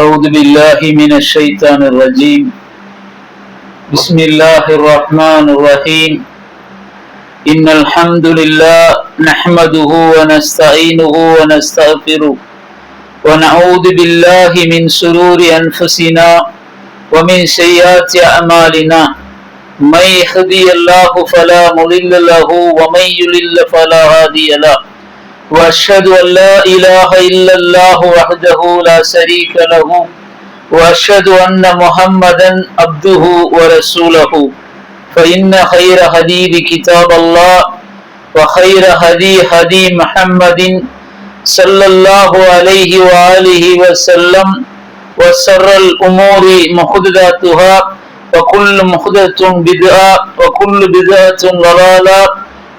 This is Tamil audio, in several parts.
أعوذ بالله من الشيطان الرجيم. بسم الله الرحمن الرحيم. إن الحمد لله نحمده ونستعينه ونستغفره ونعوذ بالله من شرور أنفسنا ومن سيئات أعمالنا. من يهدي الله فلا مضل له ومن يضلل فلا هادي له. وأشهد أن لا إله إلا الله وحده لا شريك له وأشهد أن محمدا عبده ورسوله. فإن خير حديث كتاب الله وخير هدي محمد صلى الله عليه وآله وسلم وشر الأمور محدثاتها وكل محدثة بدعة وكل بدعة ضلالة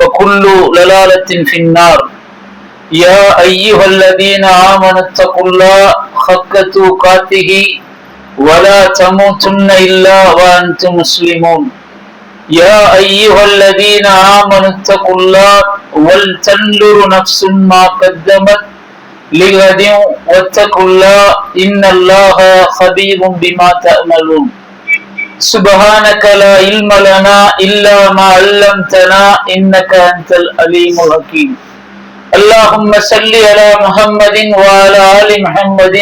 وكل ضلالة في النار. يا أيها الذين آمنوا اتقوا الله حق تقاته ولا تموتن إلا وأنتم مسلمون. يا أيها الذين آمنوا اتقوا الله ولتنظر نفس ما قدمت لغد واتقوا الله إن الله خبير بما تعملون. سبحانك لا علم لنا إلا ما علمتنا إنك أنت العليم الحكيم. اللهم صل على محمد وعلى آل محمد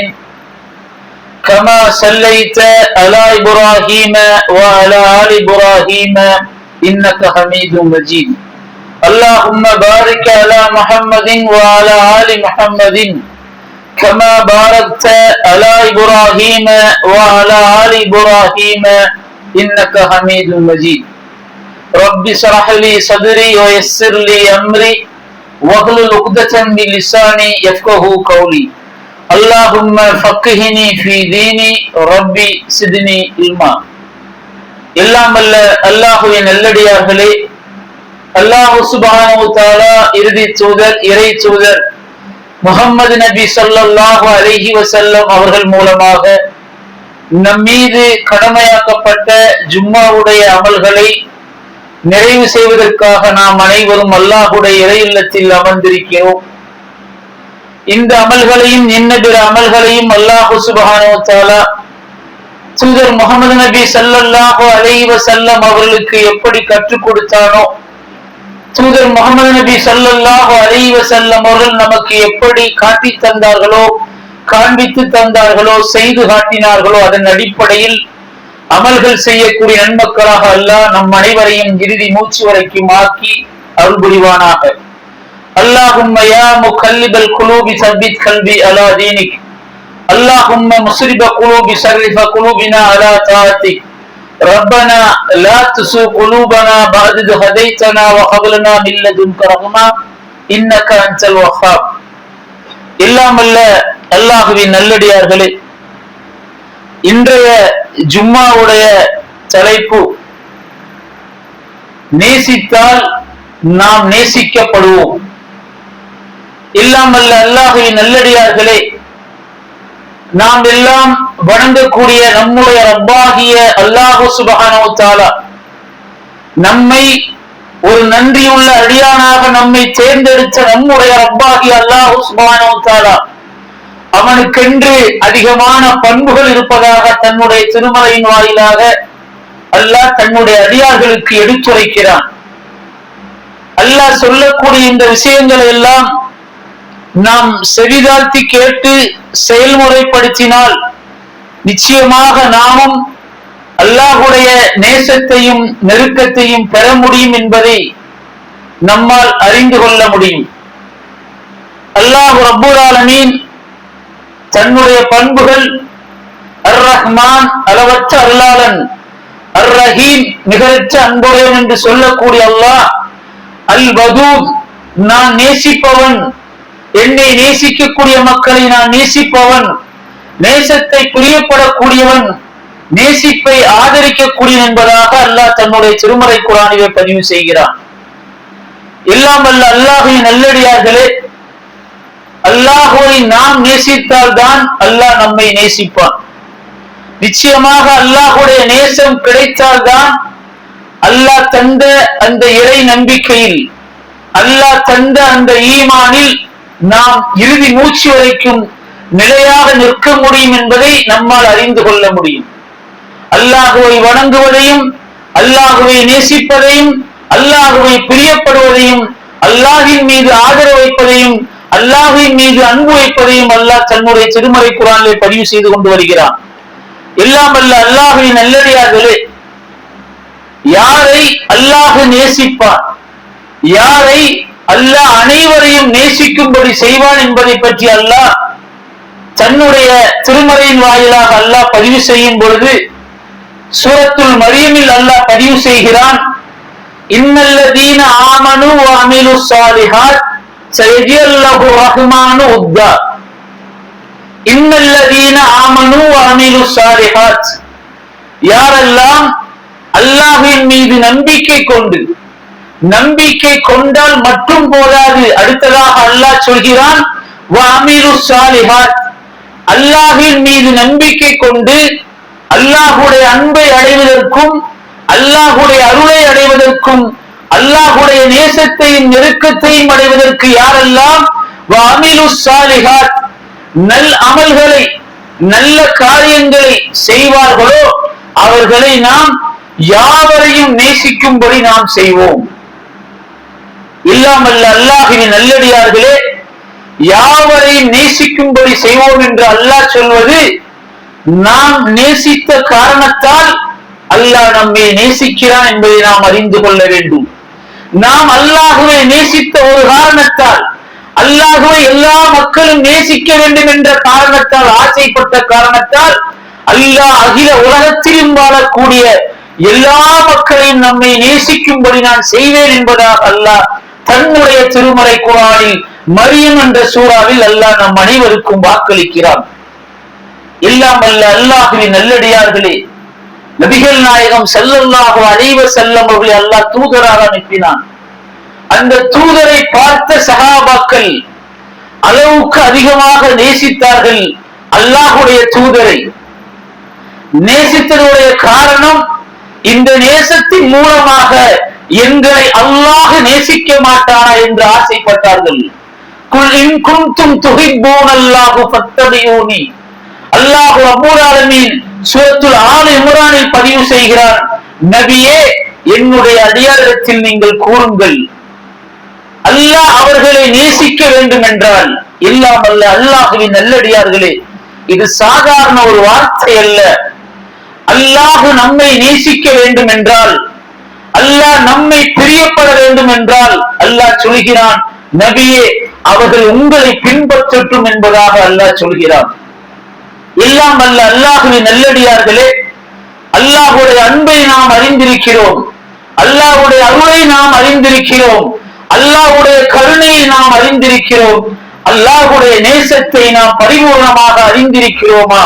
كما صليت على إبراهيم وعلى آل إبراهيم إنك حميد مجيد. اللهم بارك على محمد وعلى آل محمد كما باركت على إبراهيم وعلى آل إبراهيم إنك حميد مجيد. رب اشرح لي صدري ويسر لي أمري واحلل عقدة من لساني يفقهوا قولي. اللهم فقهني في ديني ربي زدني علما. எல்லாம் வல்ல அல்லாஹ்வின் நல்லடியார்களே, அல்லாஹ் சுப்ஹானஹு வ தஆலா இறுதி தூதர் இறை தூதர் முஹம்மது நபி ஸல்லல்லாஹு அலைஹி வஸல்லம் அவர்கள் மூலமாக நம் மீது கடமையாக்கப்பட்ட ஜும்மாவுடைய அமல்களை நிறைவு செய்வதற்காக நாம் அனைவரும் அல்லாஹ்வுடைய இறை இல்லத்தில் அமர்ந்திருக்கிறோம். இந்த அமல்களையும் இன்ன பிற அமல்களையும் அல்லாஹ் சுப்ஹானஹு வ தஆலா தூதர் முஹம்மது நபி ஸல்லல்லாஹு அலைஹி வஸல்லம் அவர்களுக்கு எப்படி கற்றுக் கொடுத்தானோ, தூதர் முஹம்மது நபி ஸல்லல்லாஹு அலைஹி வஸல்லம் அவர்கள் நமக்கு எப்படி காட்டி தந்தார்களோ, காண்பித்து தந்தார்களோ, செய்து காட்டினார்களோ, அதன் அடிப்படையில் அமல்கள் செய்யக்கூடிய நன்மக்களாக அல்லாஹ் நம் அனைவரையும் இறுதி மூச்சு வரைக்கும் ஆக்கி அருள் புரிவானாக. اللهم يا مقلب القلوب ثبت قلبي على دينك. اللهم مصرف قلوب صرف قلوبنا على طاعتك. ربنا لا تزغ قلوبنا بعد إذ هديتنا وهب لنا من لدنك رحمة إنك أنت الوهاب. எல்லாம் வல்ல அல்லாஹ்வின் நல்லடியார்களே, இன்றைய ஜும்மாவுடைய தலைப்பு நேசித்தால் நாம் நேசிக்கப்படுவோம். எல்லாம் வல்ல அல்லாஹ்வின் நல்லடியார்களே, நாம் எல்லாம் வணங்கக்கூடிய நம்முடைய ரப்பாகிய அல்லாஹ் சுப்ஹானஹு வ தஆலா நம்மை ஒரு நன்றியுள்ள அடியானாக நம்மை தேர்ந்தெடுத்த நம்முடைய ரப்பாகிய அல்லாஹ் சுப்ஹானஹு வ தஆலா அவனுக்கென்று அதிகமான பண்புகள் இருப்பதாக தன்னுடைய திருமறையின் வாயிலாக அல்லாஹ் தன்னுடைய அடியார்களுக்கு எடுத்துரைக்கிறான். அல்லாஹ் சொல்லக்கூடிய இந்த விஷயங்களை எல்லாம் நாம் செவிதாழ்த்தி கேட்டு செயல்முறைப்படுத்தினால் நிச்சயமாக நாமும் அல்லாஹ்வுடைய நேசத்தையும் நெருக்கத்தையும் பெற முடியும் என்பதை நம்மால் அறிந்து கொள்ள முடியும். அல்லாஹ் ரப்பல் ஆலமீன் தன்னுடைய பண்புகள் அர் ரஹ்மான் அளவற்ற அருளாளன், அர் ரஹீம் நிகரற்ற அன்புடையவன் என்று சொல்லக்கூடிய அல்லாஹ் அல் வதூத் நான் நேசிப்பவன், என்னை நேசிக்கக்கூடிய மக்களை நான் நேசிப்பவன், நேசத்தை பிரியப்படக்கூடியவன், நேசிப்பை ஆதரிக்கக்கூடியவன் என்பதாக அல்லாஹ் தன்னுடைய திருமறை குர்ஆனிலே பதிவு செய்கிறான். எல்லாம் வல்ல அல்லாஹ்வின் நல்லடியார்களே, அல்லாஹ்வை நாம் நேசித்தால் தான் அல்லாஹ் நம்மை நேசிப்பான். நிச்சயமாக அல்லாஹ்வுடைய நேசம் கிடைத்தால் தான் அல்லாஹ் தந்த அந்த இறை நம்பிக்கையில், அல்லாஹ் தந்த அந்த ஈமானில் நாம் இறுதி மூச்சு வரைக்கும் நிலையாக நிற்க முடியும் என்பதை நம்மால் அறிந்து கொள்ள முடியும். அல்லாஹுவை வணங்குவதையும், அல்லாஹுவை நேசிப்பதையும், அல்லாஹுவை பிரியப்படுவதையும், அல்லாஹின் மீது ஆதரவு வைப்பதையும், அல்லாஹின் மீது அன்பு வைப்பதையும் அல்லாஹ் தன்னுடைய திருமறை குர்ஆனிலே பதிவு செய்து கொண்டு வருகிறான். எல்லாம் அல்ல அல்லாஹ்வின் நல்லடியார்களே, யாரை அல்லாஹ் நேசிப்பான், யாரை அல்லாஹ் அனைவரையும் நேசிக்கும்படி செய்வான் என்பதை பற்றி அல்லாஹ் தன்னுடைய திருமறையின் வாயிலாக அல்லாஹ் பதிவு செய்யும் பொழுது சூரத்துல் மரியமில் அல்லாஹ் பதிவு செய்கிறான், இன்னல்லதீன ஆமனு வ அமிலுஸ் ஸாலிஹாத் சயஜிஅல்லஹு ரஹ்மானு உத்தா. இன்னல்லதீன ஆமனு வ அமிலுஸ் ஸாலிஹாத், யாரெல்லாம் அல்லாஹ்வின் மீது நம்பிக்கை கொண்டு, நம்பிக்கை கொண்டால் மட்டும் போதாது, அடுத்ததாக அல்லாஹ் சொல்கிறான் வ அமிலுஸ் ஸாலிஹாத், அல்லாஹ்வின் மீது நம்பிக்கை கொண்டு அல்லாஹுடைய அன்பை அடைவதற்கும், அல்லாஹுடைய அருளை அடைவதற்கும், அல்லாஹுடைய நேசத்தையும் நெருக்கத்தையும் அடைவதற்கு யாரெல்லாம் வஅமிலுஸ் ஸாலிஹாத், நல் அமல்களை, நல்ல காரியங்களை செய்வார்களோ அவர்களை நாம் யாவரையும் நேசிக்கும்படி நாம் செய்வோம். இல்லாமல்ல அல்லாஹ்வின் நல்லடியார்களே, யாவரையும் நேசிக்கும்படி செய்வோம் என்று அல்லாஹ் சொல்வது, நாம் நேசித்த காரணத்தால் அல்லாஹ் நம்மை நேசிக்கிறான் என்பதை நாம் அறிந்து கொள்ள வேண்டும். நாம் அல்லாஹுவை நேசித்த ஒரு காரணத்தால், அல்லாஹுவை எல்லா மக்களும் நேசிக்க வேண்டும் என்ற காரணத்தால், ஆசைப்பட்ட காரணத்தால் அல்லாஹ் அகில உலகத்திலும் வாழக்கூடிய எல்லா மக்களையும் நம்மை நேசிக்கும்படி நான் செய்வேன் என்பதாக அல்லாஹ் தன்னுடைய திருமறை குர்ஆனில் மரியம் என்ற சூறாவில் அல்லாஹ் நம் அனைவருக்கும் வாக்களிக்கிறான். எல்லாம் அல்ல அல்லாஹ்வின் நல்லடியார்களே, நபிகள் நாயகம் ஸல்லல்லாஹு அலைஹி வஸல்லம் அவர்களை அல்லாஹ் தூதராக அனுப்பினான். அந்த தூதரை பார்த்த சஹாபாக்கள் அளவுக்கு அதிகமாக நேசித்தார்கள். அல்லாஹுடைய தூதரை நேசித்ததுடைய காரணம், இந்த நேசத்தின் மூலமாக எங்களை அல்லாஹ் நேசிக்க மாட்டானா என்று ஆசைப்பட்டார்கள். குல் இன் குன்தும் துஹிப்பூனல்லாஹு ஃபத்தபிஊனி, அல்லாஹ் ரப்பல் ஆலமீன் சூரத்துல் ஆல் இம்ரானில் பதிவு செய்கிறார், நபியே என்னுடைய அடியாரிடத்தில் நீங்கள் கூறுங்கள், அல்லாஹ் அவர்களை நேசிக்க வேண்டும் என்றால், எல்லாம் அல்ல அல்லாஹ்வின் நல்லடியார்களே, இது சாதாரண ஒரு வார்த்தை அல்ல. அல்லாஹ் நம்மை நேசிக்க வேண்டும் என்றால், அல்லாஹ் நம்மை பிரியப்பட வேண்டும் என்றால் அல்லாஹ் சொல்கிறான், நபியே அவர்கள் உங்களை பின்பற்றட்டும் என்பதாக அல்லாஹ் சொல்கிறான். எல்லாம் அல்ல அல்லாஹ்வின் நல்லடியார்களே, அல்லாஹ்வுடைய அன்பை நாம் அறிந்திருக்கிறோம், அல்லாஹ்வுடைய அருளை நாம் அறிந்திருக்கிறோம், அல்லாஹ்வுடைய கருணையை நாம் அறிந்திருக்கிறோம், அல்லாஹ்வுடைய நேசத்தை நாம் பரிபூர்ணமாக அறிந்திருக்கிறோமா?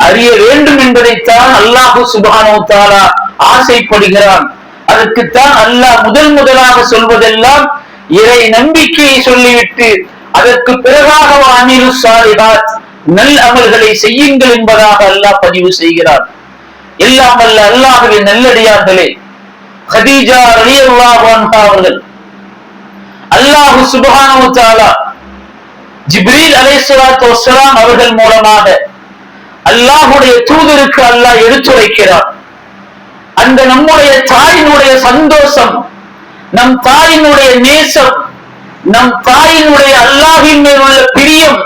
அறிய வேண்டும் என்பதைத்தான் அல்லாஹ் சுப்ஹானஹு வ தஆலா ஆசைப்படுகிறான். அதற்குத்தான் அல்லாஹ் முதலாக சொல்வதெல்லாம் இறை நம்பிக்கையை சொல்லிவிட்டு அதற்கு பிறகாக அமீலுஸ் ஸாலிஹாத், நல் அமல்களை செய்யுங்கள் என்பதாக அல்லாஹ் பதிவு செய்கிறார். எல்லாம் அல்ல அல்லாஹ்வின் நல்லடியார்களே, கதீஜா ரலியல்லாஹு அன்ஹா அவர்கள் அல்லாஹ் சுப்ஹானஹு வ தஆலா ஜிப்ரீல் அலைஹிஸ்ஸலாத்து வஸ்ஸலாம் அவர்கள் மூலமாக அல்லாஹ்வுடைய தூதருக்கு அல்லாஹ் எடுத்துரைக்கிறார். அந்த நம்முடைய தாயினுடைய சந்தோஷம், நம் தாயினுடைய நேசம், நம் தாயினுடைய அல்லாஹ்வின் மேல் உள்ள பிரியம்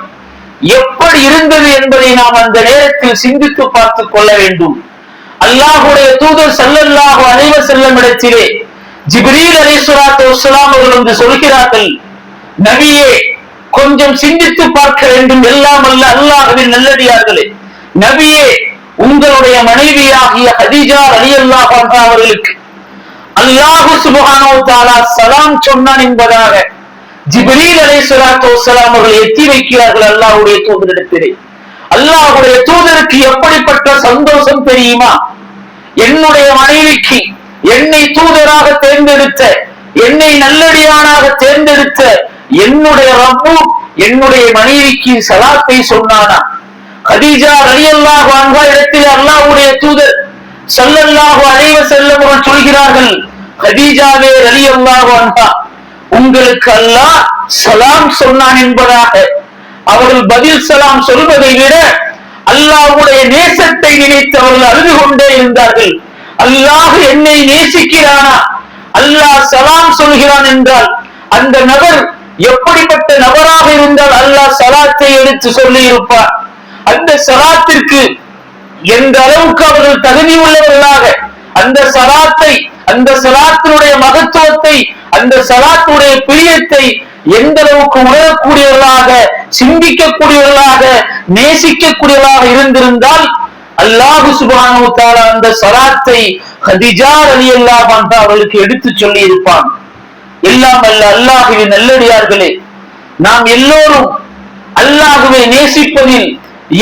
எப்படி இருந்தது என்பதை நாம் அந்த நேரத்தில் சிந்தித்து பார்த்துக் கொள்ள வேண்டும். அல்லாஹ்வுடைய தூதர் ஸல்லல்லாஹு அலைஹி வஸல்லம் இடத்திலே ஜிப்ரீல் அலைஹிஸ்ஸலாத்து வஸ்ஸலாம் அவர்கள் வந்து சொல்கிறார்கள், நபியே கொஞ்சம் சிந்தித்து பார்க்க வேண்டும். எல்லாம் அல்ல அல்லாஹ்வின் நல்லடியார்களே, நபியே உங்களுடைய மனைவியாகிய கதீஜா ரலியல்லாஹு அன்ஹா அவர்களுக்கு அல்லாஹ் சுப்ஹானஹு வ தஆலா சலாம் சொன்னான் என்பதாக ஜிப்ரீல் அலைஹிஸ்ஸலாத்து வஸ்ஸலாம் அவர்கள் எத்தி வைக்கிறார்கள் அல்லாஹ்வுடைய தூதரிடத்திலே. அல்லாஹ்வுடைய தூதருக்கு எப்படிப்பட்ட சந்தோஷம் தெரியுமா? என்னுடைய மனைவிக்கு என்னை தூதராக தேர்ந்தெடுத்த, என்னை நல்லடியானாக தேர்ந்தெடுத்த என்னுடைய ரப்பு என்னுடைய மனைவிக்கு சலாத்தை சொன்னானா? கதீஜா ரலியல்லாஹு அன்ஹா இடத்தில் அல்லாஹ்வுடைய தூதர் ஸல்லல்லாஹு அலைஹி வஸல்லம் அவர்கள் சொல்கிறார்கள், கதீஜாவே ரலியல்லாஹு அன்ஹா உங்களுக்கு அல்லாஹ் சலாம் சொன்னான் என்பதாக அவர்கள் பதில் சலாம் சொல்வதை விட அல்லாஹ்வுடைய நேசத்தை நினைத்து அவர்கள் அழுது கொண்டே இருந்தார்கள். அல்லாஹ் என்னை நேசிக்கிறானா, அல்லாஹ் சலாம் சொல்கிறான் என்றால் அந்த நபர் எப்படிப்பட்ட நபராக இருந்தால் அல்லாஹ் சலாத்தை எடுத்து சொல்லி இருப்பார். அந்த சலாத்திற்கு எந்த அளவுக்கு அவர்கள் தகுதி உள்ளவர்களாக அந்த சலாத்தை, அந்த சலாத்தினுடைய மகத்துவத்தை, அந்த சலாத்துடைய பிரியத்தை எந்த அளவுக்கு உணரக்கூடியவர்களாக, சிந்திக்கக்கூடியவர்களாக, நேசிக்கக்கூடியவர்களாக இருந்திருந்தால் அல்லாஹ் சுப்ஹானஹு வ தஆலா அந்த சலாத்தை கதீஜா ரலியல்லாஹு அன்ஹா அவர்களுக்கு எடுத்து சொல்லி இருப்பான். எல்லாம் அல்ல அல்லாஹ்வின் நல்லடியார்களே, நாம் எல்லோரும் அல்லாஹ்வை நேசிப்பதில்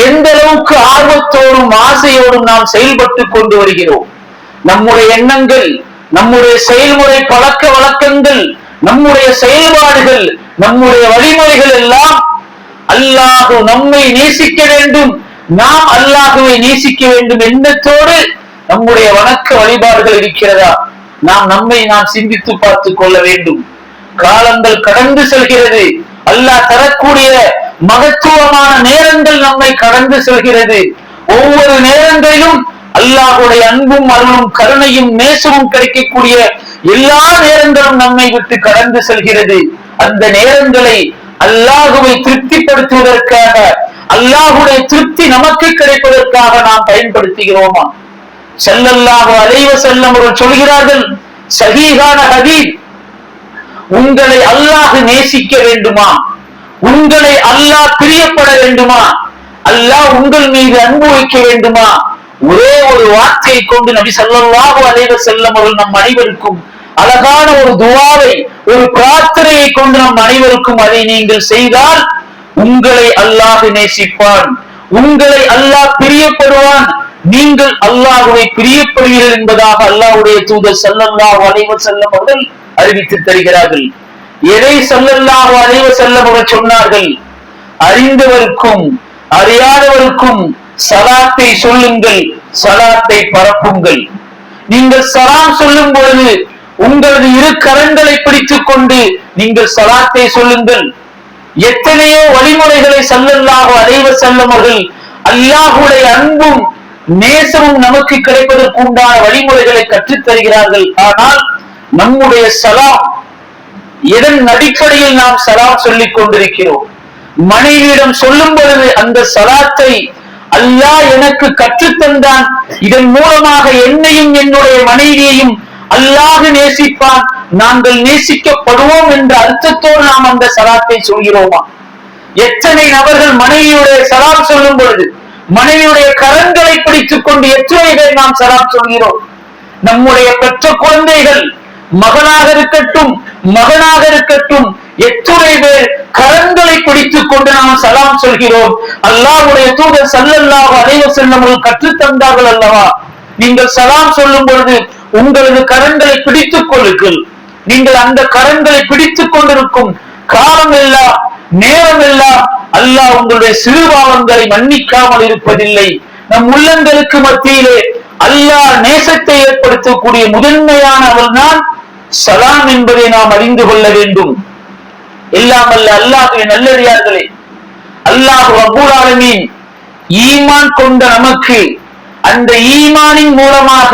எந்த அளவுக்கு ஆர்வத்தோடும் ஆசையோடும் நாம் செயல்பட்டு கொண்டு வருகிறோம். நம்முடைய எண்ணங்கள், நம்முடைய செயல்முறை பழக்க வழக்கங்கள், நம்முடைய செயல்பாடுகள், நம்முடைய வழிமுறைகள் எல்லாம் அல்லாஹ் நம்மை நேசிக்க வேண்டும், நாம் அல்லாஹ்வை நேசிக்க வேண்டும் எண்ணத்தோடு நம்முடைய வணக்க வழிபாடுகள் இருக்கிறதா? நம்மை சிந்தித்து பார்த்துக் கொள்ள வேண்டும். காலங்கள் கடந்து செல்கிறது, அல்லாஹ் தரக்கூடிய மகத்துவமான நேரங்கள் நம்மை கடந்து செல்கிறது. ஒவ்வொரு நேரங்களிலும் அல்லாஹ்வுடைய அன்பும் அருளும் கருணையும் நேசமும் கிடைக்கக்கூடிய எல்லா நேரங்களும் நம்மை விட்டு கடந்து செல்கிறது. அந்த நேரங்களை அல்லாஹ்வை திருப்திப்படுத்துவதற்காக, அல்லாஹ்வுடைய திருப்தி நமக்கு கிடைப்பதற்காக நாம் பயன்படுத்துகிறோமா? ஸல்லல்லாஹு அலைஹி வஸல்லம் அவர்கள் சொல்கிறார்கள், சஹீஹான ஹதீஸ், உங்களை அல்லாஹ் நேசிக்க வேண்டுமா, உங்களை அல்லாஹ் பிரியப்பட வேண்டுமா, அல்லாஹ் உங்கள் மீது அன்பு வைக்க வேண்டுமா, ஒரே ஒரு வார்த்தையை கொண்டு நபி ஸல்லல்லாஹு அலைஹி வஸல்லம் அவர்கள் நம் அனைவருக்கும் அழகான ஒரு துஆவை, ஒரு பிரார்த்தனையை கொண்டு நம் அனைவருக்கும் அதை நீங்கள் செய்தால் உங்களை அல்லாஹ் நேசிப்பான், உங்களை அல்லாஹ் பிரியப்படுவான், நீங்கள் அல்லாஹ்வை பிரியப்படுவீர்கள் என்பதாக அல்லாஹ்வுடைய தூதர் ஸல்லல்லாஹு அலைஹி வஸல்லம் அவர்கள் அறிவித்து தருகிறார்கள். எதை ஸல்லல்லாஹு அலைஹி வஸல்லம் அவர்கள் சொன்னார்கள்? அறிந்தவருக்கும் அறியாதவருக்கும் சலாத்தை சொல்லுங்கள், சலாத்தை பரப்புங்கள். நீங்கள் சலாம் சொல்லும் பொழுது உங்களது இரு கரங்களை பிடித்துக் கொண்டு நீங்கள் சலாத்தை சொல்லுங்கள். எத்தனையோ வழிமுறைகளை ஸல்லல்லாஹு அலைஹி வஸல்லம் அவர்கள் அல்லாஹ்வுடைய அன்பும் நேசமும் நமக்கு கிடைப்பதற்கு உண்டான வழிமுறைகளை கற்றுத் தருகிறார்கள். ஆனால் நம்முடைய சலாம் எதன் அடிப்படையில் நாம் சலாம் சொல்லிக் கொண்டிருக்கிறோம்? மனைவியிடம் சொல்லும் பொழுது அந்த சலாத்தை அல்லாஹ் எனக்கு கற்றுத்தந்தான், இதன் மூலமாக என்னையும் என்னுடைய மனைவியையும் அல்லாஹ் நேசிப்பான், நாங்கள் நேசிக்கப்படுவோம் என்ற அர்த்தத்தோடு நாம் அந்த சலாத்தை சொல்கிறோமா? எத்தனை நபர்கள் மனைவியுடைய சலாம் சொல்லும் பொழுது மனைவியுடைய கரங்களை பிடித்துக் கொண்டு எத்தனை பேர் நாம் சலாம் சொல்கிறோம்? நம்முடைய பெற்ற குழந்தைகள், மகனாக இருக்கட்டும் மகனாக இருக்கட்டும், எத்துணை பேர் கரங்களை பிடித்துக் கொண்டு நாம் சலாம் சொல்கிறோம். அல்லாஹ்வுடைய தூதர் ஸல்லல்லாஹு அலைஹி வஸல்லம் அவர்கள் கற்றுத் தந்தார்கள் அல்லவா, நீங்கள் சலாம் சொல்லும் பொழுது உங்களது கரங்களை பிடித்துக் கொள்ளுங்கள். நீங்கள் அந்த கரங்களை பிடித்துக் கொண்டிருக்கும் காலம் எல்லாம், நேரம் எல்லாம் அல்லாஹ் உங்களுடைய சிறுபாவங்களை மன்னிக்காமல் இருப்பதில்லை. நம் உள்ளங்களுக்கு மத்தியிலே அல்லாஹ் நேசத்தை ஏற்படுத்தக்கூடிய முதன்மையான அவள் தான் சலாம் என்பதை நாம் அறிந்து கொள்ள வேண்டும். எல்லாம் அல்ல அல்லாஹ்வின் நல்லடியார்களே, அல்லாஹ் ரப்பல் ஆலமீன் ஈமான் கொண்ட நமக்கு அந்த ஈமானின் மூலமாக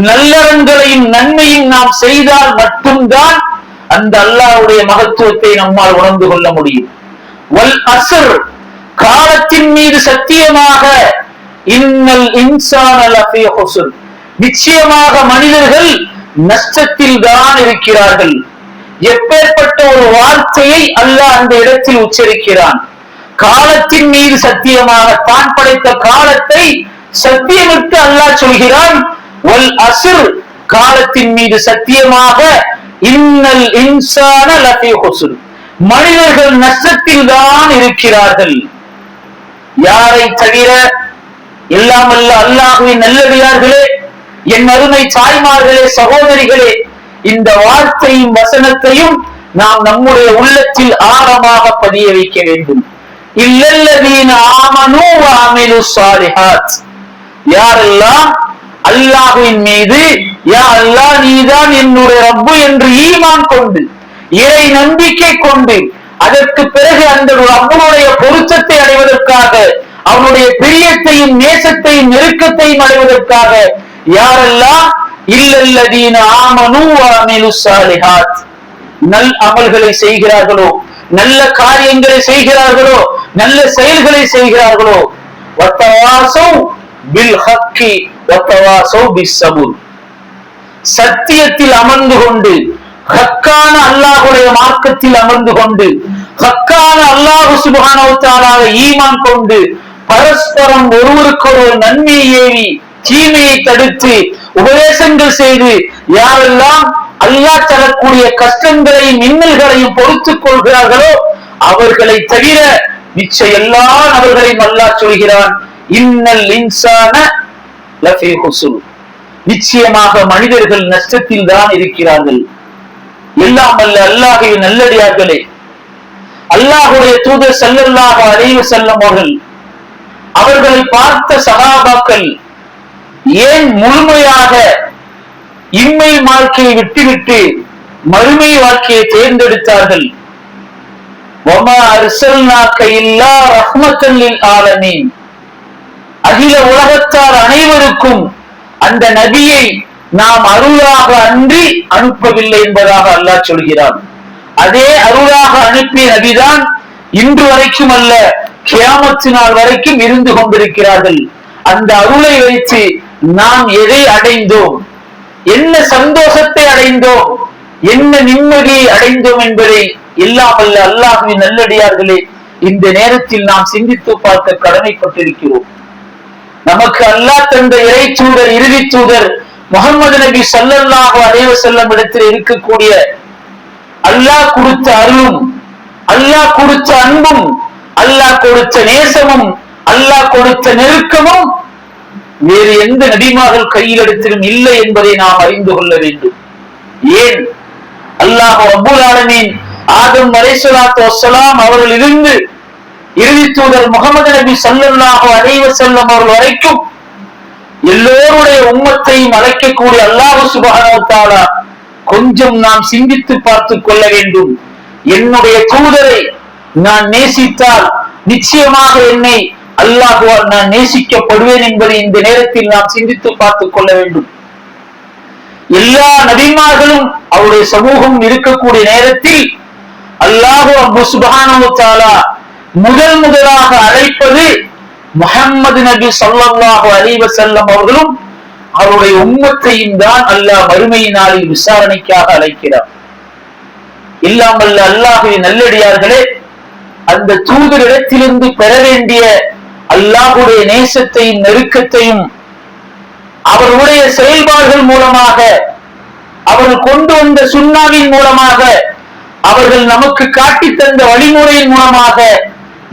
நல்லறங்களையும் நன்மையும் நாம் செய்தால் மட்டும்தான் அந்த அல்லாஹ்வுடைய மகத்துவத்தை நம்மால் உணர்ந்து கொள்ள முடியும். வல் அஸ்ர், காலத்தின் மீது சத்தியமாக, இன்னல் இன்சான லஃபீ ஹுஸ்ர், நிச்சயமாக மனிதர்கள் நஷ்டத்தில் தான் இருக்கிறார்கள். எப்பேற்பட்ட ஒரு வார்த்தையை அல்லாஹ் அந்த இடத்தில் உச்சரிக்கிறான். காலத்தின் மீது சத்தியமாக, தான் படைத்த காலத்தை சத்தியமிட்டு அல்லாஹ் சொல்கிறான். வல் அஸ்ர், காலத்தின் மீது சத்தியமாக, இன்னல் இன்சான லஃபீ ஹுஸ்ர், மனிதர்கள் நஷ்டத்தில் தான் இருக்கிறார்கள். யாரை தவிர? எல்லாம் அல்ல அல்லாஹ்வின் நல்லடியார்களே, என் அருமை தாய்மார்களே, சகோதரிகளே, இந்த வார்த்தையும் வசனத்தையும் நாம் நம்முடைய உள்ளத்தில் ஆழமாக பதிய வைக்க வேண்டும். இல்லல்லதீன ஆமனூ வ அமிலுஸ் ஸாலிஹாத், யாரெல்லாம் அல்லாஹ்வின் மீது யா அல்லாஹ் நீதான் என்னுடைய ரப்பு என்று ஈமான் கொண்டு, இறை நம்பிக்கை கொண்டு, அதற்கு பிறகு அந்த அவனுடைய பொருத்தத்தை அடைவதற்காக, அவனுடைய பிரியத்தையும் நேசத்தையும் நெருக்கத்தையும் அடைவதற்காக யாரெல்லாம் இல்லல்லதீன ஆமனூ வ அமிலுஸ் ஸாலிஹாத், நல் அமல்களை செய்கிறார்களோ, நல்ல காரியங்களை செய்கிறார்களோ, நல்ல செயல்களை செய்கிறார்களோ, வத்தவாஸௌ பில் ஹக்கி வத்தவாஸௌ பிஸ்ஸபுர், சத்தியத்தில் அமர்ந்து கொண்டு, ஹக்கான அல்லாஹ்வுடைய மார்க்கத்தில் அமர்ந்து கொண்டு, ஹக்கான அல்லாஹ் சுப்ஹானஹு வ தஆலாவை ஈமான் கொண்டு, பரஸ்பரம் ஒருவருக்கொருவர் நன்மையை ஏவி தீமையை தடுத்து உபதேசங்கள் செய்து யாரெல்லாம் அல்லாஹ் தரக்கூடிய கஷ்டங்களையும் இன்னல்களையும் பொறுத்துக் கொள்கிறார்களோ அவர்களை தவிர மிச்ச எல்லா நபர்களையும் அல்லாஹ் சொல்கிறான், இன்னல் இன்சான லஃபீ ஹுஸ்ர், நிச்சயமாக மனிதர்கள் நஷ்டத்தில் தான் இருக்கிறார்கள். எல்லாம் அல்ல அல்லாஹ்வின் நல்லடியார்களே, அல்லாஹ்வுடைய தூதர் ஸல்லல்லாஹு அலைஹி வஸல்லம் அவர்களை பார்த்த சஹாபாக்கள் ஏன் முழுமையாக இம்மை வாழ்க்கையை விட்டுவிட்டு மறுமை வாழ்க்கையை தேர்ந்தெடுத்தார்கள்? வமா அர்ஸல்நாக இல்லா ரஹ்மத்தல் லில் ஆலமீன், அகில உலகத்தார் அனைவருக்கும் அந்த நபியை நாம் அருளாக அன்றி அனுப்பவில்லை என்பதாக அல்லாஹ் சொல்கிறான். அதே அருளாக அனுப்பிய நபிதான் இன்று வரைக்கும் அல்ல, கியாமத்து நாள் வரைக்கும் இருந்து கொண்டிருக்கிறார்கள். அந்த அருளை வைத்து நாம் எதை அடைந்தோம், என்ன சந்தோஷத்தை அடைந்தோம், என்ன நிம்மதியை அடைந்தோம் என்பதை எல்லாம் அல்ல அல்லாஹ்வின் நல்லடியார்களே இந்த நேரத்தில் நாம் சிந்தித்து பார்க்க கடமைப்பட்டிருக்கிறோம். நமக்கு அல்லாஹ் தந்த இறை தூதர், இறுதி தூதர் முஹம்மது நபி ஸல்லல்லாஹு அலைஹி வஸல்லம் இடத்தில் இருக்கக்கூடிய அல்லாஹ் கொடுத்த அருளும், அல்லாஹ் கொடுத்த அன்பும், அல்லாஹ் கொடுத்த நேசமும், அல்லாஹ் கொடுத்த நெருக்கமும் வேறு எந்த நபிமார்கள் கையில் எடுத்திலும் இல்லை என்பதை நாம் அறிந்து கொள்ள வேண்டும். ஏன் அல்லாஹ் ரப்பல் ஆலமீன் ஆதம் அலைஹிஸ்ஸலாத்து வஸ்ஸலாம் அவர்களிலிருந்து இறுதி தூதர் முஹம்மது நபி ஸல்லல்லாஹு அலைஹி வஸல்லம் அவர்கள் வரைக்கும் எல்லோருடைய உம்மத்தையும் அழைக்கக்கூடிய அல்லாஹ் சுப்ஹானஹு வ தஆலா கொஞ்சம் நாம் சிந்தித்து பார்த்துக் கொள்ள வேண்டும். என்னுடைய தூதரை நான் நேசித்தால் நிச்சயமாக என்னை அல்லாஹ்வால் நான் நேசிக்கப்படுவேன் என்பதை இந்த நேரத்தில் நாம் சிந்தித்து பார்த்துக் கொள்ள வேண்டும். எல்லா நபிமார்களும் அவருடைய சமூகம் இருக்கக்கூடிய நேரத்தில் அல்லாஹ் சுப்ஹானஹு வ தஆலா முதலாக அழைப்பது முஹம்மது நபி ஸல்லல்லாஹு அலைஹி வஸல்லம் அவர்களும் அவருடைய உம்மத்தையும் தான் அல்லாஹ் மறுமை நாளில் விசாரணைக்காக அழைக்கிறார். எல்லாம் அல்ல அல்லாஹ்வின் நல்லடியார்களே, அந்த தூதரிடத்திலிருந்து பெற வேண்டிய அல்லாஹ்வுடைய நேசத்தையும் நெருக்கத்தையும் அவருடைய செயல்பாடுகள் மூலமாக, அவர்கள் கொண்டு வந்த சுன்னாவின் மூலமாக, அவர்கள் நமக்கு காட்டி தந்த வழிமுறையின் மூலமாக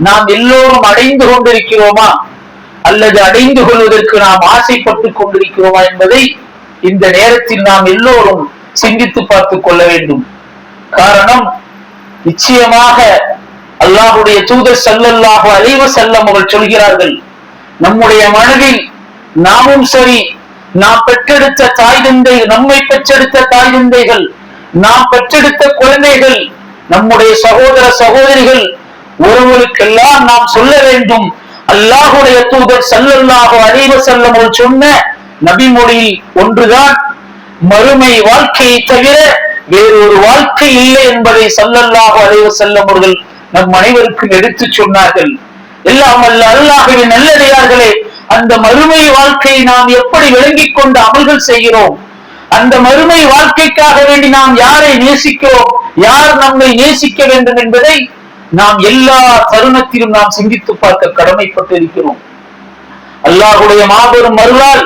நாம் எல்லோரும் அடைந்து கொண்டிருக்கிறோமா அல்லது அடைந்து கொள்வதற்கு நாம் ஆசைப்பட்டுக் கொண்டிருக்கிறோமா என்பதை இந்த நேரத்தில் நாம் எல்லோரும் சிந்தித்து பார்த்துக் கொள்ள வேண்டும். காரணம், நிச்சயமாக அல்லாஹ்வுடைய தூதர் ஸல்லல்லாஹு அலைஹி வஸல்லம் அவர்கள் சொல்கிறார்கள், நம்முடைய மனதில் நாமும் சரி, நாம் பெற்றெடுத்த தாய் தந்தை, நம்மை பெற்றெடுத்த தாய் தந்தைகள், நாம் பெற்றெடுத்த குழந்தைகள், நம்முடைய சகோதர சகோதரிகள், ஒருவருக்கெல்லாம் நாம் சொல்ல வேண்டும், அல்லாஹ்வுடைய தூதர் ஸல்லல்லாஹு அலைஹி வஸல்லம் அவர்கள் சொன்ன நபிமொழியில் ஒன்றுதான், மறுமை வாழ்க்கையை தவிர வேறொரு வாழ்க்கை இல்லை என்பதை ஸல்லல்லாஹு அலைஹி வஸல்லம் அவர்கள் நம் அனைவருக்கும் எடுத்து சொன்னார்கள். எல்லாம் அல்ல அல்லாஹ்வின் நல்லடியார்களே, அந்த மறுமை வாழ்க்கையை நாம் எப்படி விளங்கிக் கொண்டு அமல்கள் செய்கிறோம், அந்த மறுமை வாழ்க்கைக்காக வேண்டி நாம் யாரை நேசிக்கிறோம், யார் நம்மை நேசிக்க வேண்டும் என்பதை நாம் எல்லா தருணத்திலும் நாம் சிந்தித்து பார்க்க கடமைப்பட்டிருக்கிறோம். அல்லாஹ்வுடைய மாபெரும் அருளால்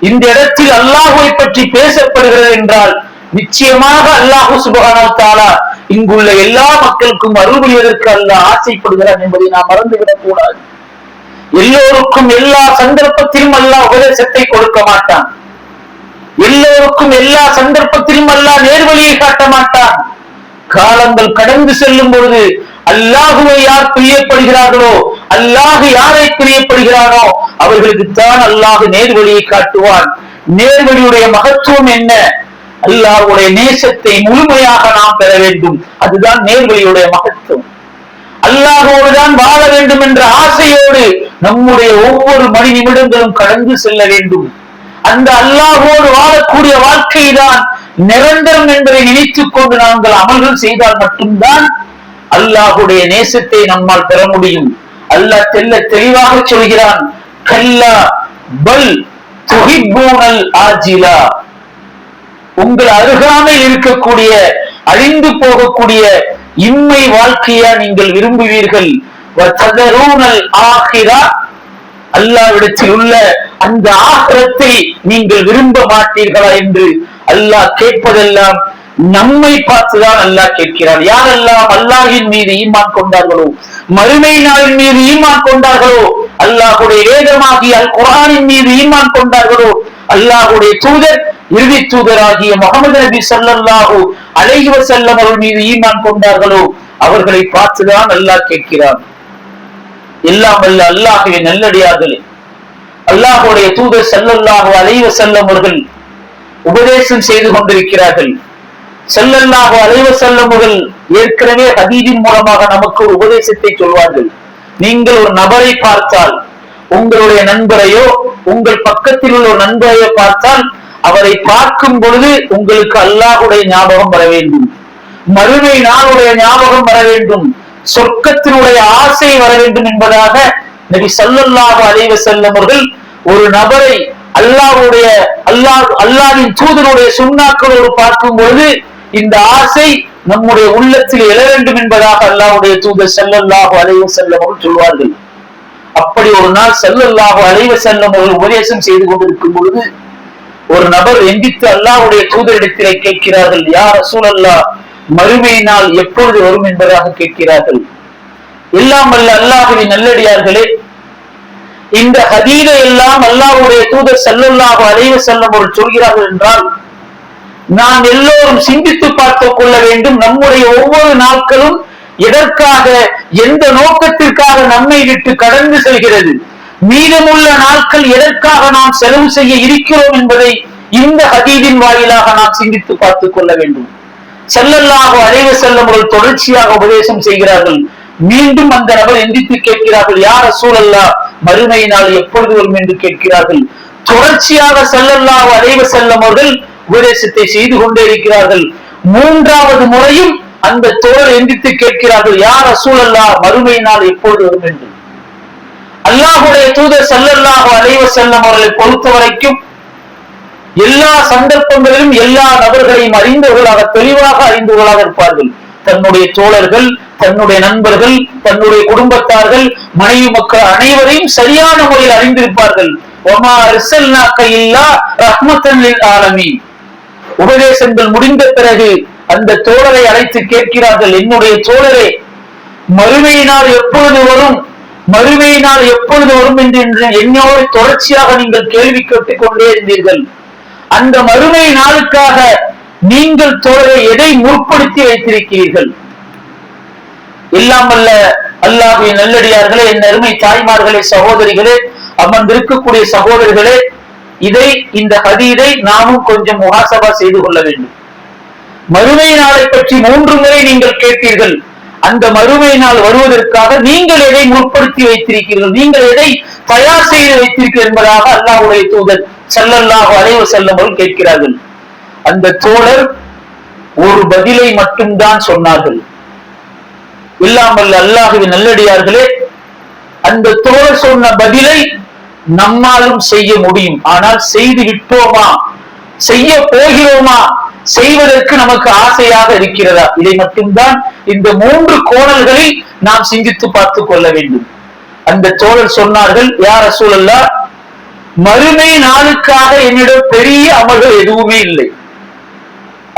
இந்த இடத்தில் அல்லாஹ்வை பற்றி பேசப்படுகிறது என்றால் நிச்சயமாக அல்லாஹ் சுப்ஹானஹு வ தஆலா இங்குள்ள எல்லா மக்களுக்கும் அருள் புரிவதற்கு அல்லாஹ் ஆசைப்படுகிறான் என்பதை நாம் மறந்துவிடக் கூடாது. எல்லோருக்கும் எல்லா சந்தர்ப்பத்திலும் அல்லாஹ் உபதேசத்தை கொடுக்க மாட்டான். எல்லோருக்கும் எல்லா சந்தர்ப்பத்திலும் அல்லாஹ் நேர்வழியை காட்ட மாட்டான். காலங்கள் கடந்து செல்லும் பொழுது அல்லாஹுவை யார் பிரியப்படுகிறார்களோ, அல்லாஹ் யாரை பிரியப்படுகிறானோ அவர்களுக்கு தான் அல்லாஹ் நேர்வழியை காட்டுவான். நேர்வழியுடைய மகத்துவம் என்ன? அல்லாஹ்வுடைய நேசத்தை முழுமையாக நாம் பெற வேண்டும். அதுதான் நேர்வழியுடைய மகத்துவம். தான் வாழ வேண்டும் என்ற ஆசையோடு நம்முடைய ஒவ்வொரு மணி நிமிடங்களும் கடந்து செல்ல வேண்டும். அந்த அல்லாஹோடு வாழக்கூடிய வாழ்க்கை தான் நிரந்தரம் என்பதை நினைத்துக் கொண்டு நாங்கள் அமல்கள் செய்தால் மட்டும்தான் அல்லாஹுடைய நேசத்தை நம்மால் பெற முடியும். அல்லாஹ் தெளிவாக சொல்கிறான், கல்லா பல் துஹிப்பூனல் ஆஜிலா, உங்கள் அருகாமையில் இருக்கக்கூடிய அழிந்து போகக்கூடிய இம்மை வாழ்க்கையா நீங்கள் விரும்புவீர்கள். அல்லாஹ்விடத்தில் உள்ள அந்த ஆகிரத்தை நீங்கள் விரும்ப மாட்டீர்களா என்று அல்லாஹ் கேட்பதெல்லாம் நம்மை பார்த்துதான் அல்லாஹ் கேட்கிறார். யாரெல்லாம் அல்லாஹின் மீது ஈமான் கொண்டார்களோ, மறுமை நாளின் மீது ஈமான் கொண்டார்களோ, அல்லாஹுடைய வேதமாகிய அல் குர்ஆனின் மீது ஈமான் கொண்டார்களோ, அல்லாஹுடைய தூதர் இறுதி தூதராகிய முஹம்மது நபி ஸல்லல்லாஹு அலைஹி வஸல்லம் அவர்கள் மீது ஈமான் கொண்டார்களோ அவர்களை பார்த்துதான் அல்லாஹ் கேட்கிறார். எல்லாம் வல்ல அல்லாஹ்வின் நல்லடியார்களே, அல்லாஹுடைய தூதர் ஸல்லல்லாஹு அலைஹி வஸல்லம் அவர்கள் உபதேசம் செய்து கொண்டிருக்கிறார்கள். ஸல்லல்லாஹு அலைஹி வஸல்லம் அவர்கள் ஏற்கனவே ஹதீஸின் மூலமாக நமக்கு ஒரு உபதேசத்தை சொல்வார்கள். நீங்கள் ஒரு நபரை பார்த்தால், உங்களுடைய நண்பரையோ உங்கள் பக்கத்தில் உள்ள ஒரு நண்பரையோ பார்த்தால், அவரை பார்க்கும் பொழுது உங்களுக்கு அல்லாஹுடைய ஞாபகம் வர வேண்டும், மறுமை நாளுடைய ஞாபகம் வர வேண்டும், சொர்க்கத்தினுடைய ஆசை வர வேண்டும் என்பதாக நபி ஸல்லல்லாஹு அலைஹி வஸல்லம் அவர்கள் ஒரு நபரை அல்லாஹ்வின் தூதருடைய சுன்னாக்களோடு பார்க்கும் பொழுது இந்த ஆசை நம்முடைய உள்ளத்தில் எழ வேண்டும் என்பதாக அல்லாஹ்வுடைய தூதர் ஸல்லல்லாஹு அலைஹி வஸல்லம் அவர்கள் சொல்வார்கள். அப்படி ஒரு நாள் ஸல்லல்லாஹு அலைஹி வஸல்லம் அவர்கள் உபதேசம் செய்து கொண்டிருக்கும் பொழுது ஒரு நபர் எந்தித்து அல்லாஹ்வுடைய தூதரிடத்திலே கேட்கிறார்கள், யா ரசூலல்லாஹ், மறுமை நாள் எப்பொழுது வரும் என்பதாக கேட்கிறார்கள். எல்லாம் வல்ல அல்லாஹ்வின் நல்லடியார்களே, இந்த ஹதீஸை எல்லாம் அல்லாஹ்வுடைய தூதர் ஸல்லல்லாஹு அலைஹி வஸல்லம் அவர்கள் சொல்கிறார்கள் என்றால் நாம் எல்லோரும் சிந்தித்து பார்த்து கொள்ள வேண்டும். நம்முடைய ஒவ்வொரு நாட்களும் எதற்காக, எந்த நோக்கத்திற்காக நம்மை விட்டு கடந்து செல்கிறது, மீதமுள்ள நாட்கள் எதற்காக நாம் செலவு செய்ய இருக்கிறோம் என்பதை இந்த ஹதீஸின் வாயிலாக நாம் சிந்தித்து பார்த்துக் கொள்ள வேண்டும். ஸல்லல்லாஹு அலைஹி வஸல்லம் அவர்கள் தொடர்ச்சியாக உபதேசம் செய்கிறார்கள். மீண்டும் அந்த நபர் எந்தித்து கேட்கிறார்கள், யா ரசூலல்லாஹ், மறுமை நாள் எப்பொழுது வரும் என்று கேட்கிறார்கள். தொடர்ச்சியாக ஸல்லல்லாஹு அலைஹி வஸல்லம் அவர்கள் உபதேசத்தை செய்து கொண்டே இருக்கிறார்கள். மூன்றாவது முறையும் அந்த தோழர் எந்தித்து கேட்கிறார்கள், யா ரசூலல்லாஹ், மறுமை நாள் எப்பொழுது வரும் என்று. அல்லாஹ்வுடைய தூதர் ஸல்லல்லாஹு அலைஹி வஸல்லம் அவர்களை பொறுத்த வரைக்கும் எல்லா சந்தர்ப்பங்களிலும் எல்லா நபர்களையும் அறிந்தவர்களாக, தெளிவாக அறிந்தவர்களாக இருப்பார்கள். தன்னுடைய தோழர்கள், தன்னுடைய நண்பர்கள், தன்னுடைய குடும்பத்தார்கள், மனைவி மக்கள் அனைவரையும் சரியான முறையில் அறிந்திருப்பார்கள். வமா அர்ஸல்னாக இல்லா ரஹ்மத்தன் லில் ஆலமீன். உபதேசங்கள் முடிந்த பிறகு அந்த தோழரை அழைத்து கேட்கிறார்கள், என்னுடைய தோழரே, மறுமை நாள் எப்பொழுது வரும், மறுமை நாள் எப்பொழுது வரும் என்று என்னோடு தொடர்ச்சியாக நீங்கள் கேள்வி கேட்டுக் கொண்டே இருந்தீர்கள். அந்த மறுமை நாளுக்காக நீங்கள் தோழரை எதை முற்படுத்தி வைத்திருக்கிறீர்கள்? எல்லாம் வல்ல அல்லாஹ்வின் நல்லடியார்களே, என் அருமை தாய்மார்களே, சகோதரிகளே, அமர்ந்திருக்கக்கூடிய சகோதரர்களே, இந்த ஹதீஸை நாமும் கொஞ்சம் முஹாசபா செய்து கொள்ள வேண்டும். மறுமை நாளை பற்றி 3 முறை நீங்கள் கேட்டீர்கள். அந்த மறுமை நாள் வருவதற்காக நீங்கள் எதை முற்படுத்தி வைத்திருக்கிறீர்கள், நீங்கள் எதை தயார் செய்து வைத்திருக்கிறீர்கள் என்பதாக அல்லாஹ்வுடைய தூதர் ஸல்லல்லாஹு அலைஹி வஸல்லம் அவர்கள் கேட்கிறார்கள். அந்த தோழர் ஒரு பதிலை மட்டும்தான் சொன்னார்கள். எல்லாம் வல்ல அல்லாஹ்வின் நல்லடியார்களே, அந்த தோழர் சொன்ன பதிலை நம்மாலும் செய்ய முடியும். ஆனால் செய்து விட்டோமா, செய்ய போகிறோமா, செய்வதற்கு நமக்கு ஆசையாக இருக்கிறதா, இதை மட்டும்தான் இந்த 3 கோணல்களில் நாம் சிந்தித்து பார்த்துக் கொள்ள வேண்டும். அந்த தோழர் சொன்னார்கள், யா ரசூலல்லாஹ், மறுமை நாளுக்காக என்னிடம் பெரிய அமல்கள் எதுவுமே இல்லை.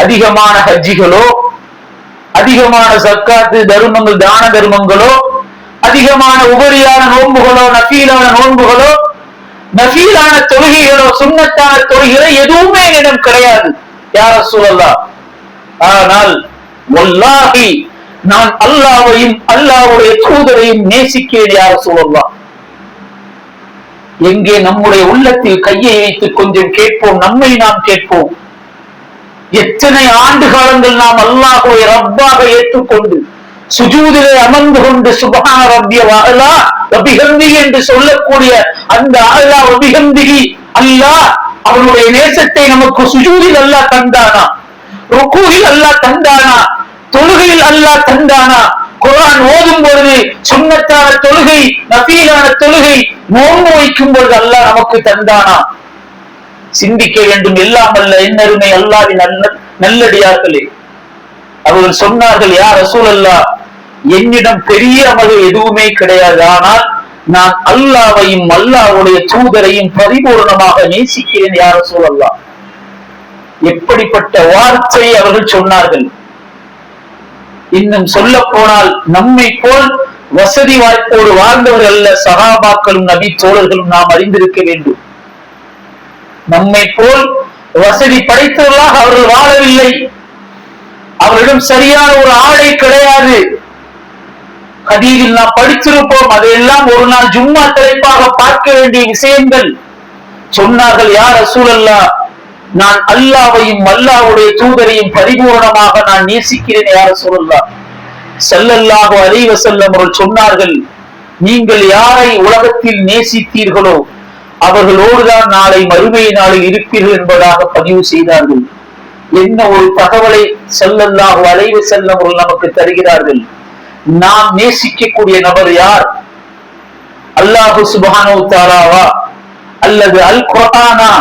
அதிகமான ஹஜ்ஜிகளோ, அதிகமான சக்காத்து தர்மங்கள், தான தர்மங்களோ, அதிகமான உபரியான நோன்புகளோ, நஃபீலான நோன்புகளோ, நஃபீலான தொழுகைகளோ, சுன்னத்தான தொழுகைகளோ எதுவுமே என்னிடம் கிடையாது யா ரசூலல்லாஹ். ஆனால் வல்லாஹி, நான் அல்லாஹ்வையும் அல்லாஹ்வுடைய தூதரையும் நேசிக்கிறேன் யா ரசூலல்லாஹ். எங்கே நம்முடைய உள்ளத்தில் கையை வைத்து கொஞ்சம் கேட்போம், நம்மை நாம் கேட்போம். எத்தனை ஆண்டு காலங்கள் நாம் அல்லாஹ்வை ரப்பாக ஏற்றுக்கொண்டு சுஜூதிலே அமர்ந்து கொண்டு சுப்ஹான ரப்பியல் அலா வ பிஹம்திஹி என்று சொல்லக்கூடிய அந்த அலா வ பிஹம்திஹி அல்லாஹ் அவனுடைய நேசத்தை நமக்கு சுஜூதில் அல்லாஹ் தந்தானா, ருக்கூயில் அல்லாஹ் தந்தானா, தொழுகையில் அல்லாஹ் தந்தானா, குர்ஆன் ஓதும் பொழுது சுன்னத்தான தொழுகை, நஃபீலான தொழுகை, நோன்பு வைக்கும் பொழுது அல்லாஹ் நமக்கு தந்தானா? சிந்திக்க வேண்டும். எல்லாம் அல்ல என்னருமை அல்லாஹ்வின் நல்லடியார்களே, அவர்கள் சொன்னார்கள், யா ரசூலல்லாஹ், என்னிடம் பெரிய அமல்கள் எதுவுமே கிடையாது, ஆனால் நான் அல்லாஹ்வையும் அல்லாஹ்வுடைய தூதரையும் பரிபூர்ணமாக நேசிக்கிறேன் யா ரசூலல்லாஹ். எப்படிப்பட்ட வார்த்தையை அவர்கள் சொன்னார்கள்! இன்னும் சொல்ல போனால் நம்மை போல் வசதி வாய்ப்போடு வாழ்ந்தவர்கள் அல்ல சஹாபாக்களும் நபி தோழர்களும் நாம் அறிந்திருக்க வேண்டும். நம்மை போல் வசதி படைத்தவர்களாக அவர்கள் வாழவில்லை. அவர்களிடம் சரியான ஒரு ஆடை கிடையாது. ஹதீஸில் நாம் படித்திருப்போம். அதையெல்லாம் ஒரு நாள் ஜும்மா தலைப்பாக பார்க்க வேண்டிய விஷயங்கள். சொன்னார்கள், யா ரசூலல்லாஹ், நான் அல்லாஹ்வையும் அல்லாஹ்வுடைய தூதரையும் பரிபூர்ணமாக நான் நேசிக்கிறேன் யா ரசூலல்லாஹ். ஸல்லல்லாஹு அலைஹி வஸல்லம் அவர்கள் சொன்னார்கள், நீங்கள் யாரை உலகத்தில் நேசித்தீர்களோ அவர்களோடுதான் நாளை மறுமை நாளில் இருப்பீர்கள் என்பதாக பதிவு செய்தார்கள். என்ன ஒரு தகவலை ஸல்லல்லாஹு அலைஹி வஸல்லம் அவர்கள் நமக்கு தருகிறார்கள். நாம் நேசிக்கக்கூடிய நபர் யார்? அல்லாஹு சுப்ஹானஹு வ தஆலாவா, அல்லது அல் குர்ஆனா,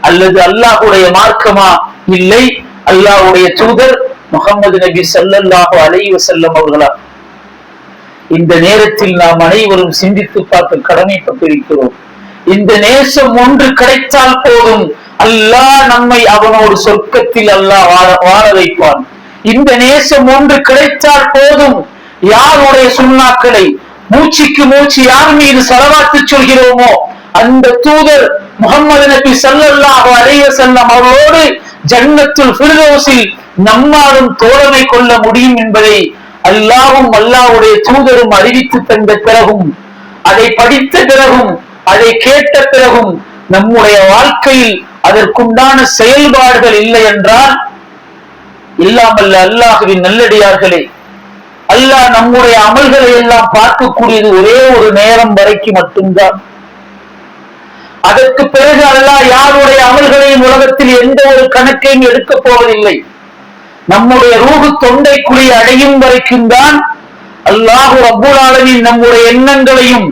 அல்லது அல்லாஹ்வுடைய மார்க்கமா? இல்லை, அல்லாஹ்வுடைய தூதர் முஹம்மது நபி ஸல்லல்லாஹு அலைஹி வஸல்லம் அவர்களா? இந்த நேரத்தில் நாம் அனைவரும் சிந்தித்து பார்க்க கடமைப்பட்டிருக்கிறோம். இந்த நேசம் ஒன்று கிடைத்தால் போதும், அல்லாஹ் நம்மை அவனோடு சொர்க்கத்தில் அல்லாஹ் வாழ வைப்பான். இந்த நேசம் ஒன்று கிடைத்தால் போதும், யாருடைய சுன்னாக்களை மூச்சுக்கு மூச்சு யார் மீது ஸலவாத்து சொல்கிறோமோ அந்த தூதர் முஹம்மது நபி ஸல்லல்லாஹு அலைஹி வஸல்லம் அவரோடு ஜன்னத்துல் ஃபிர்தௌஸில் நம்மாலும் தோழமை கொள்ள முடியும் என்பதை அல்லாஹ்வும் அல்லாஹ்வுடைய தூதரும் அறிவித்து தந்த பிறகும், அதை படித்த பிறகும், அதை கேட்ட பிறகும் நம்முடைய வாழ்க்கையில் அதற்குண்டான செயல்பாடுகள் இல்லை என்றால், இல்லாமல்ல அல்லாஹ்வின் நல்லடியார்களே, அல்லாஹ் நம்முடைய அமல்களை எல்லாம் பார்க்கக்கூடியது ஒரே ஒரு நேரம் வரைக்கும் மட்டும்தான். அதற்கு பிறகு அல்லாஹ் யாருடைய அமல்களையும் உலகத்தில் எந்த ஒரு கணக்கையும் எடுக்க போவதில்லை. நம்முடைய ரூஹு தொண்டைக்குழி அடையும் வரைக்கும் தான் அல்லாஹ் ரப்பல் ஆலமீன் நம்முடைய எண்ணங்களையும்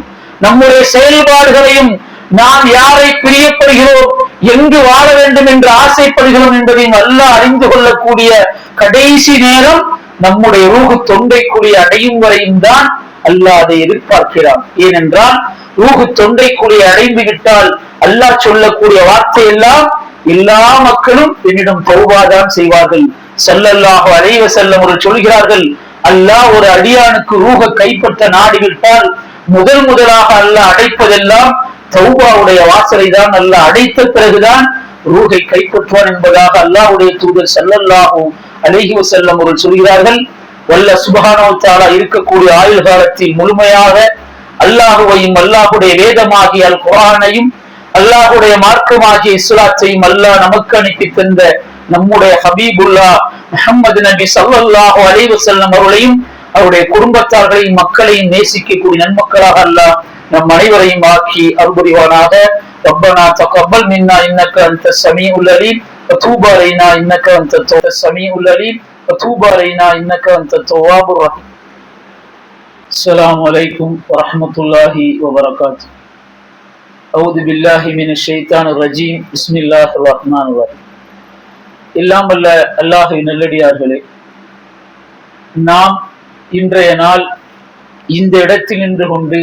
நம்முடைய செயல்பாடுகளையும் நாம் யாரை பிரியப்படுகிறோம், எங்கு வாழ வேண்டும் என்று ஆசைப்படுகிறோம் என்பதையும் அல்லாஹ் அறிந்து கொள்ளக்கூடிய கடைசி நேரம் நம்முடைய ரூஹு தொண்டைக்குழி அடையும் வரையும் தான் அல்லாஹ் அதை எதிர்பார்க்கிறான். ஏனென்றால் ரூஹு தொண்டைக்குழி அடைந்து விட்டால் அல்லாஹ் சொல்லக்கூடிய வார்த்தை எல்லாம், எல்லா மக்களும் என்னிடம் தௌபாதான் செய்வார்கள். ஸல்லல்லாஹு அலைஹி வஸல்லம் அவர்கள் சொல்கிறார்கள், அல்லாஹ் ஒரு அடியானுக்கு ரூஹ கைப்பற்ற நாடிவிட்டால் முதலாக அல்லாஹ் அடைப்பதெல்லாம் தௌபாவுடைய வாசலை தான். அல்லாஹ் அடைத்த பிறகுதான் ரூஹை கைப்பற்றுவான் என்பதாக அல்லாஹ்வுடைய தூதர் ஸல்லல்லாஹு அலைஹி வஸல்லம் அவர்கள் சொல்கிறார்கள். வல்ல சுப்ஹானஹு வ தஆலா இருக்கக்கூடிய ஆயுள் காலத்தில் முழுமையாக அல்லாஹுவையும் அல்லாஹுடைய வேதமாகிய அல் குர்ஆனையும் அல்லாஹுடைய மார்க்கமாகிய இஸ்லாத்தையும் அல்லாஹ் நமக்கு அனுப்பி தந்த நம்முடைய ஹபீபுல்லாஹ் முஹம்மது நபி ஸல்லல்லாஹு அலைஹி வஸல்லம் அவர்களையும் அவருடைய குடும்பத்தார்களையும் மக்களையும் நேசிக்கக்கூடிய நன்மக்களாக அல்லாஹ் நம் அனைவரையும் ஆக்கி அருள்புரிவானாக. ரப்பனா தகப்பல் மின்னா இன்னக அன்தஸ் ஸமீஉல் அலீம் வ தூப் அலைனா இன்னக அன்தஸ் ஸமீஉல் அலீம் வ தூப் அலைனா இன்னக அன்தத் தவ்வாபுர் ரஹீம். அஸ்ஸலாமு அலைக்கும் வ ரஹ்மத்துல்லாஹி வ பரகாத்துஹு. அஊது பில்லாஹி மினஷ் ஷைத்தானிர் ரஜீம். பிஸ்மில்லாஹிர் ரஹ்மானிர் ரஹீம். எல்லாம் வல்ல அல்லாஹ்வின் நல்லடியார்களே, நாம் இன்றைய நாள் இந்த இடத்தில் நின்று கொண்டு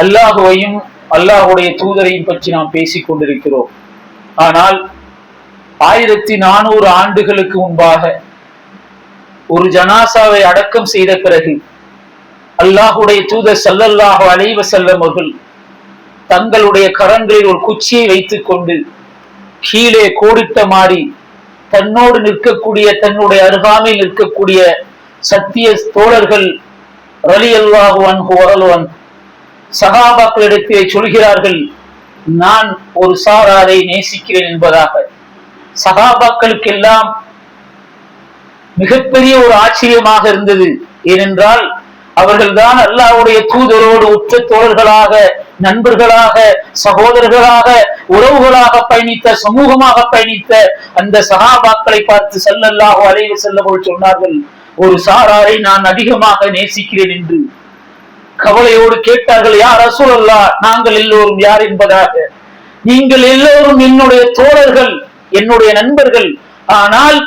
அல்லாஹுவையும் அல்லாஹுடைய தூதரையும் பற்றி நாம் பேசிக் கொண்டிருக்கிறோம். ஆனால் 1400 ஆண்டுகளுக்கு முன்பாக ஒரு ஜனாசாவை அடக்கம் செய்த பிறகு அல்லாஹுடைய தூதர் ஸல்லல்லாஹு அலைஹி வஸல்லம் அவர்கள் தங்களுடைய கரங்களில் ஒரு குச்சியை வைத்துக் கொண்டு கீழே கோடிட்ட மாறி தன்னோடு நிற்கக்கூடிய, தன்னுடைய அருகாமையில் நிற்கக்கூடிய சத்திய தோழர்கள் ரலியல்லாஹு அன்ஹு வரலுவன் சஹாபாக்களிடத்திலே சொல்கிறார்கள், நான் ஒரு சாராரை நேசிக்கிறேன் என்பதாக. சஹாபாக்களுக்கெல்லாம் மிகப்பெரிய ஒரு ஆச்சரியமாக இருந்தது. ஏனென்றால் அவர்கள்தான் அல்லாஹ்வுடைய தூதரோடு உற்ற தோழர்களாக, நண்பர்களாக, சகோதரர்களாக, உறவுகளாக பயணித்த, சமூகமாக பயணித்த அந்த சஹாபாக்களை பார்த்து ஸல்லல்லாஹு அலைஹி வஸல்லம் சொன்னார்கள், ஒரு சாராரை நான் அதிகமாக நேசிக்கிறேன் என்று. கவலையோடு கேட்டார்கள், யா ரசூலல்லாஹ், நாங்கள் எல்லோரும் யார் என்பதாக. நீங்கள் எல்லோரும் என்னுடைய தோழர்கள், என்னுடைய நண்பர்கள், ஆனால்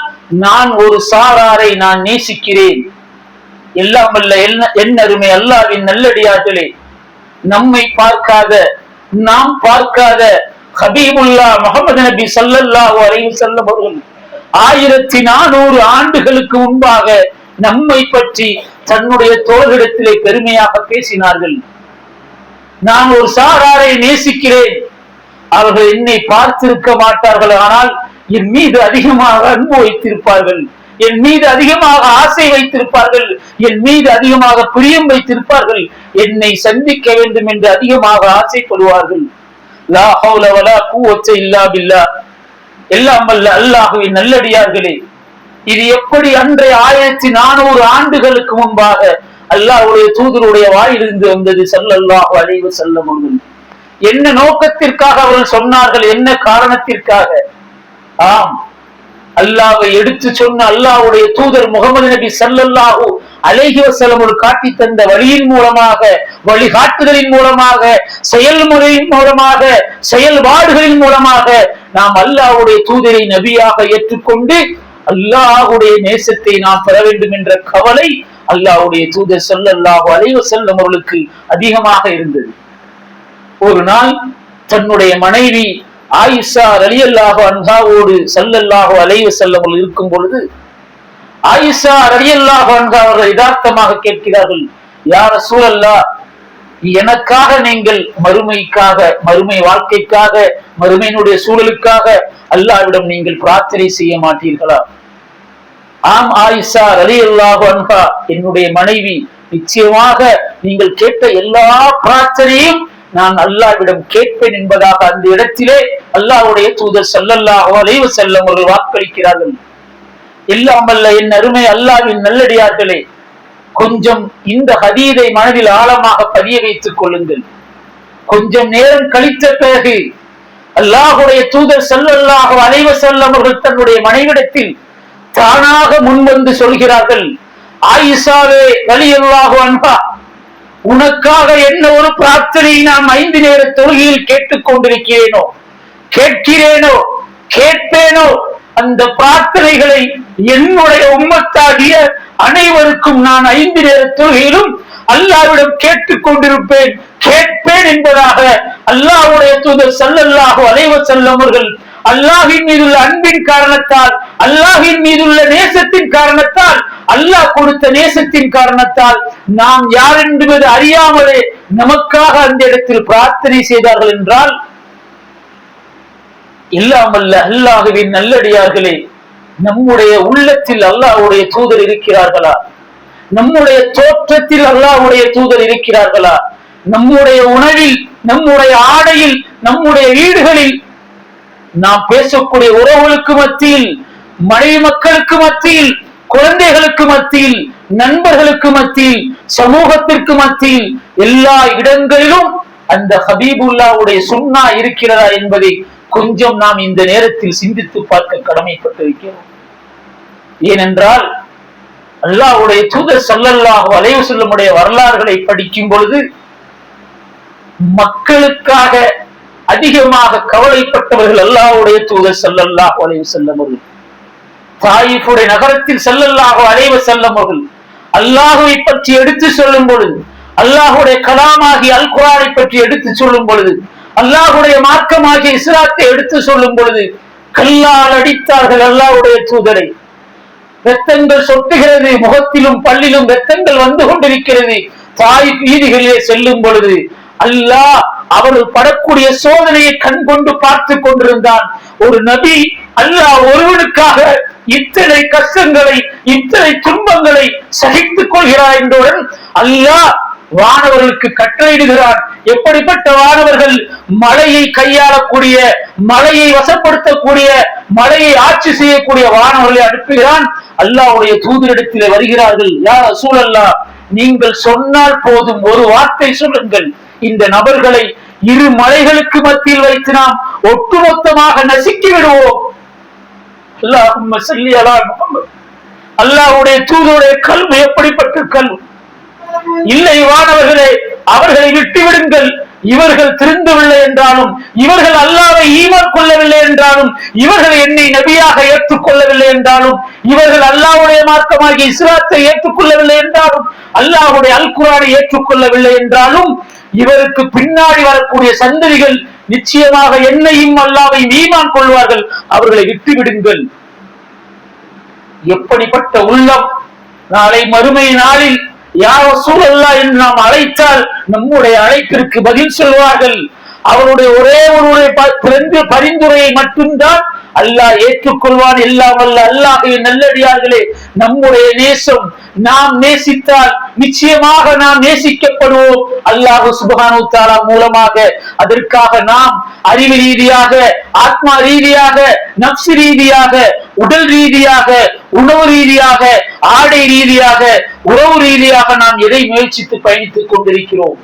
நான் ஒரு சாராரை நான் நேசிக்கிறேன். எல்லாம் அல்ல என் அருமை அல்லாஹ்வின் நல்லடியார்களே, நம்மை பார்க்காத, நாம் பார்க்காத ஹபீபுல்லாஹ் முஹம்மது நபி ஸல்லல்லாஹு அலைஹி வஸல்லம் அவர்கள் 1400 ஆண்டுகளுக்கு முன்பாக நம்மை பற்றி தன்னுடைய தோழரிடத்திலே பெருமையாக பேசினார்கள். நான் ஒரு சாராரை நேசிக்கிறேன், அவர்கள் என்னை பார்த்திருக்க மாட்டார்கள், ஆனால் என் மீது அதிகமாக அன்பு வைத்திருப்பார்கள், என் மீது அதிகமாக ஆசை வைத்திருப்பார்கள், என் மீது அதிகமாக பிரியம் வைத்திருப்பார்கள், என்னை சந்திக்க வேண்டும் என்று அதிகமாக ஆசைப்படுவார்கள். லா ஹவுல வலா குவத்த இல்லா பில்லாஹ். எல்லாம் வல்ல அல்லாஹ்வின் நல்லடியார்களே, இது எப்படி அன்றைய 1400 ஆண்டுகளுக்கு முன்பாக அல்லாஹ்வுடைய தூதருடைய வாயிலிருந்து வந்தது? ஸல்லல்லாஹு அலைஹி வஸல்லம் அவர்கள் என்ன நோக்கத்திற்காக அவர்கள் சொன்னார்கள்? என்ன காரணத்திற்காக? ஆம், அல்லாஹ்வை எடுத்து சொன்ன அல்லாஹ்வுடைய தூதர் முகமது நபி ஸல்லல்லாஹு அலைஹி வஸல்லம் காட்டி தந்த வழியின் மூலமாக, வழிகாட்டுதலின் மூலமாக, செயல்முறையின் மூலமாக, செயல்பாடுகளின் மூலமாக நாம் அல்லாஹ்வுடைய தூதரை நபியாக ஏற்றுக்கொண்டு அல்லாஹ்வுடைய நேசத்தை நாம் பெற வேண்டும் என்ற கவலை அல்லாஹ்வுடைய தூதர் ஸல்லல்லாஹு அலைஹி வஸல்லம் அவர்களுக்கு அதிகமாக இருந்தது. ஒரு நாள் தன்னுடைய மனைவி ஆயிஷா ரலியல்லாஹு அன்ஹாவோடு ஸல்லல்லாஹு அலைஹி வஸல்லம் இருக்கும் பொழுது ஆயிஷா ரலியல்லாஹு அன்ஹா அவர்கள் யதார்த்தமாக கேட்கிறார்கள், யா ரசூலல்லாஹ், எனக்காக நீங்கள் மறுமைக்காக, மறுமை வாழ்க்கைக்காக, மறுமையினுடைய சூழலுக்காக அல்லாஹ்விடம் நீங்கள் பிரார்த்தனை செய்ய மாட்டீர்களா? ஆம் ஆயிஷா ரலியல்லாஹு அன்ஹா, என்னுடைய மனைவி, நிச்சயமாக நீங்கள் கேட்ட எல்லா பிரார்த்தனையும் நான் அல்லாஹ்விடம் கேட்பேன் என்பதாக அந்த இடத்திலே அல்லாஹ்வுடைய தூதர் ஸல்லல்லாஹு அலைஹி வஸல்லம் அவர்கள் வாக்களிக்கிறார்கள். எல்லாம் அல்ல என் அருமை அல்லாஹ்வின் நல்லடியார்களே, கொஞ்சம் இந்த ஹதீதை மனதில் ஆழமாக பதிய வைத்துக் கொள்ளுங்கள். கொஞ்சம் நேரம் கழித்த பிறகு அல்லாஹ்வுடைய தூதர் ஸல்லல்லாஹு அலைஹி வஸல்லம் அவர்கள் தன்னுடைய மனைவிடத்தில் தானாக முன்வந்து சொல்கிறார்கள், ஆயிஷாவே ரலியல்லாஹு அன்ஹா, உனக்காக என்ன ஒரு பிரார்த்தனை நான் 5 நேர தொழுகையில் கேட்டுக் கொண்டிருக்கிறேனோ, கேட்கிறேனோ, கேட்பேனோ, அந்த பிரார்த்தனைகளை என்னுடைய உம்மத்தாகிய அனைவருக்கும் நான் 5 நேர தொழுகையிலும் அல்லாஹ்விடம் கேட்டுக் கொண்டிருப்பேன், கேட்பேன் என்பதாக அல்லாஹ்வுடைய தூதர் ஸல்லல்லாஹு அலைஹி வஸல்லம் அவர்கள் அல்லாஹ்வின் மீதுள்ள அன்பின் காரணத்தால், அல்லாஹ்வின் மீதுள்ள நேசத்தின் காரணத்தால், அல்லாஹ் கொடுத்த நேசத்தின் காரணத்தால் நாம் யார் என்பது அறியாமலே நமக்காக அந்த இடத்தில் பிரார்த்தனை செய்தார்கள் என்றால், எல்லாம் அல்ல அல்லாஹ்வின் நல்லடியார்களே, நம்முடைய உள்ளத்தில் அல்லாஹ்வுடைய தூதர் இருக்கிறார்களா? நம்முடைய தோற்றத்தில் அல்லாஹ்வுடைய தூதர் இருக்கிறார்களா? நம்முடைய உணவில், நம்முடைய ஆடையில், நம்முடைய வீடுகளில், நாம் பேசக்கூடிய உறவுகளுக்கு மத்தியில், மனைவி மக்களுக்கு மத்தியில், குழந்தைகளுக்கு மத்தியில், நண்பர்களுக்கு மத்தியில், சமூகத்திற்கு மத்தியில், எல்லா இடங்களிலும் அந்த ஹபீபுல்லாஹ்வுடைய சுன்னா இருக்கிறதா என்பதை கொஞ்சம் நாம் இந்த நேரத்தில் சிந்தித்து பார்க்க கடமைப்பட்டிருக்கிறோம். ஏனென்றால் அல்லாஹ்வுடைய தூதர் ஸல்லல்லாஹு அலைஹி வஸல்லம் வரலாறுகளை படிக்கும் பொழுது மக்களுக்காக அதிகமாக கவலைப்பட்டவர்கள் அல்லாஹ்வுடைய தூதர் ஸல்லல்லாஹு அலைஹி வஸல்லம் அவர்கள். தாயிஃபுடைய நகரத்தில் ஸல்லல்லாஹு அலைஹி வஸல்லம் அவர்கள் அல்லாஹ்வை பற்றி எடுத்து சொல்லும் பொழுது, அல்லாஹ்வுடைய கலாமாகி அல் குர்ஆனை பற்றி எடுத்து சொல்லும் பொழுது, அல்லாஹ்வுடைய மார்க்கமாகிய இஸ்லாத்தை எடுத்து சொல்லும் பொழுது கல்லால் அடித்தார்கள் அல்லாஹ்வுடைய தூதரை. ரத்தங்கள் சொட்டுகிறது, முகத்திலும் பல்லிலும் ரத்தங்கள் வந்து கொண்டிருக்கிறது. தாயிஃப் வீதிகளிலே செல்லும் பொழுது அல்லாஹ் அவர்கள் படக்கூடிய சோதனையை கண் கொண்டு பார்த்து கொண்டிருந்தான். ஒரு நபி அல்லாஹ் ஒருவனுக்காக இத்தனை கஷ்டங்களை, இத்தனை துன்பங்களை சகித்துக் கொள்கிறார் என்றவுடன் அல்லாஹ் வானவர்களுக்கு கட்டளையிடுகிறான். எப்படிப்பட்ட வானவர்கள்? மழையை கையாளக்கூடிய, மழையை வசப்படுத்தக்கூடிய, மழையை ஆட்சி செய்யக்கூடிய வானவர்களை அனுப்புகிறான். அல்லாஹ்வுடைய தூதரிடத்திலே வருகிறார்கள். யா ரசூலல்லாஹ், நீங்கள் சொன்னால் போதும், ஒரு வார்த்தை சொல்லுங்கள், இந்த நபர்களை இரு மலைகளுக்கு மத்தியில் வைத்து நாம் ஒட்டுமொத்தமாக நசுக்கி விடுவோம். அல்லாஹும்ம ஸல்லி அலா முஹம்மத். அல்லாஹ்வுடைய தூதருடைய கல்வி எப்படிப்பட்ட கல்வி! இல்லை வானவர்களே, அவர்களை விட்டு விடுங்கள். இவர்கள் திருந்தவில்லை என்றாலும், இவர்கள் அல்லாஹ்வை ஈமான் கொள்ளவில்லை என்றாலும், இவர்கள் என்னை நபியாக ஏற்றுக்கொள்ளவில்லை என்றாலும், இவர்கள் அல்லாஹ்வுடைய மார்க்கமாகிய இஸ்லாத்தை ஏற்றுக்கொள்ளவில்லை என்றாலும், அல்லாஹ்வுடைய அல் குர்ஆனை ஏற்றுக்கொள்ளவில்லை என்றாலும், இவருக்கு பின்னாடி வரக்கூடிய சந்ததிகள் நிச்சயமாக என்னையும் அல்லாஹ்வையும் ஈமான் கொள்வார்கள். அவர்களை விட்டு விடுங்கள். எப்படிப்பட்ட உள்ளம்! நாளை மறுமை நாளில் யா ரசூலல்லாஹ் என்று நாம் அழைத்தால் நம்முடைய அழைப்பிற்கு பதில் சொல்வார்கள். அவருடைய ஒரே ஒரு பரிந்துரையை மட்டும்தான் அல்லாஹ் ஏற்றுக்கொள்வான். எல்லாம் வல்ல அல்லாஹ்வின் நல்லடியார்களே, நம்முடைய நேசம், நாம் நேசித்தால் நிச்சயமாக நாம் நேசிக்கப்படுவோம் அல்லாஹ் சுப்ஹானஹு வ தஆலா மூலமாக. அதற்காக நாம் அறிவு ரீதியாக, ஆத்மா ரீதியாக, நப்சு ரீதியாக, உடல் ரீதியாக, உணவு ரீதியாக, ஆடை ரீதியாக, உறவு ரீதியாக நாம் எதை முயற்சித்து பயணித்துக் கொண்டிருக்கிறோம்?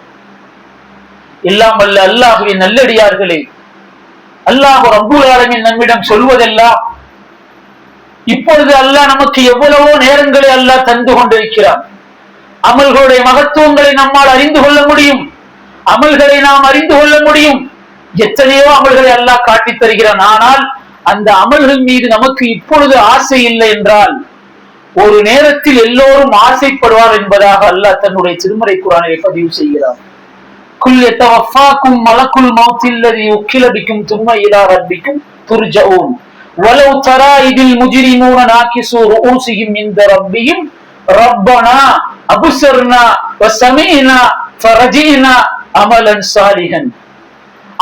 எல்லாம் வல்ல அல்லாஹ்வின் நல்லடியார்களே, அல்லாஹ் ரப்பல் ஆலமீன் நம்மிடம் சொல்வதெல்லாம், இப்பொழுது அல்லாஹ் நமக்கு எவ்வளவோ நேரங்களை அல்லாஹ் தந்து கொண்டிருக்கிறார். அமல்களுடைய மகத்துவங்களை நம்மால் அறிந்து கொள்ள முடியும். அமல்களை நாம் அறிந்து கொள்ள முடியும். எத்தனையோ அமல்களை அல்லாஹ் காட்டித் தருகிறான். ஆனால் அந்த அமல்கள் மீது நமக்கு இப்பொழுது ஆசை இல்லை என்றால், ஒரு நேரத்தில் எல்லோரும் ஆசைப்படுவார் என்பதாக அல்லாஹ் தன்னுடைய திருமறை குர்ஆனிலே பதிவு செய்கிறார். குல் யதவஃபாக்கும் மலக்குல் மௌத்தில் லதி உக்கில பிக்கும் தும்ம இலா ரப்பிக்கும் துர்ஜஊன் வலவ் தரா இதில் முஜ்ரிமூன நாகிசு ரூஸிஹிம் இன்த ரப்பிஹிம் ரப்பனா அப்ஸர்னா வஸமீனா ஃபரஜினா அமலன் சாலிஹன்.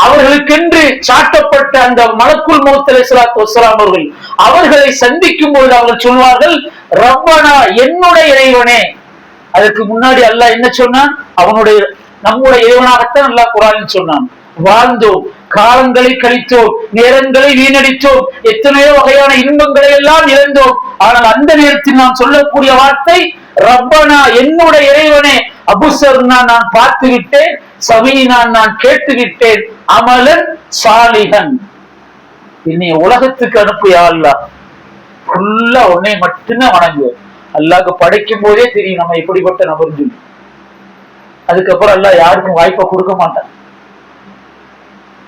அவர்களுக்கென்று சாட்டப்பட்ட அந்த மலக்குல் மௌத் அலைஹிஸ்ஸலாத்து வஸ்ஸலாம் அவர்களை சந்திக்கும் போது அவர்கள் சொல்வார்கள், ரப்பனா, என்னுடைய இறைவனே. அதற்கு முன்னாடி அல்லாஹ் என்ன சொன்னான்? நம்முடைய இறைவனாகத்தான் அல்லாஹ் குர்ஆனில் சொன்னான். வாழ்ந்தோம், காலங்களை கழித்தோம், நேரங்களை வீணடித்தோம், எத்தனையோ வகையான இன்பங்களை எல்லாம் இழந்தோம். ஆனால் அந்த நேரத்தில் நாம் சொல்லக்கூடிய வார்த்தை ரப்பனா, என்னுடைய இறைவனே, அபுசர்னா, நான் பார்த்து விட்டேன், சமீனா, நான் கேட்டு விட்டேன், அமலன் சாலிஹன், என்னை உலகத்துக்கு அனுப்பியா அல்லாஹ், ஃபுல்லா உன்னை மட்டும்தான் வணங்குவோம். அல்லாஹ்க்கு படைக்கும் போதே தெரியும் நம்ம எப்படிப்பட்ட நபர் சொல்லி. அதுக்கப்புறம் அல்லாஹ் யாருக்கும் வாய்ப்பை கொடுக்க மாட்டான்.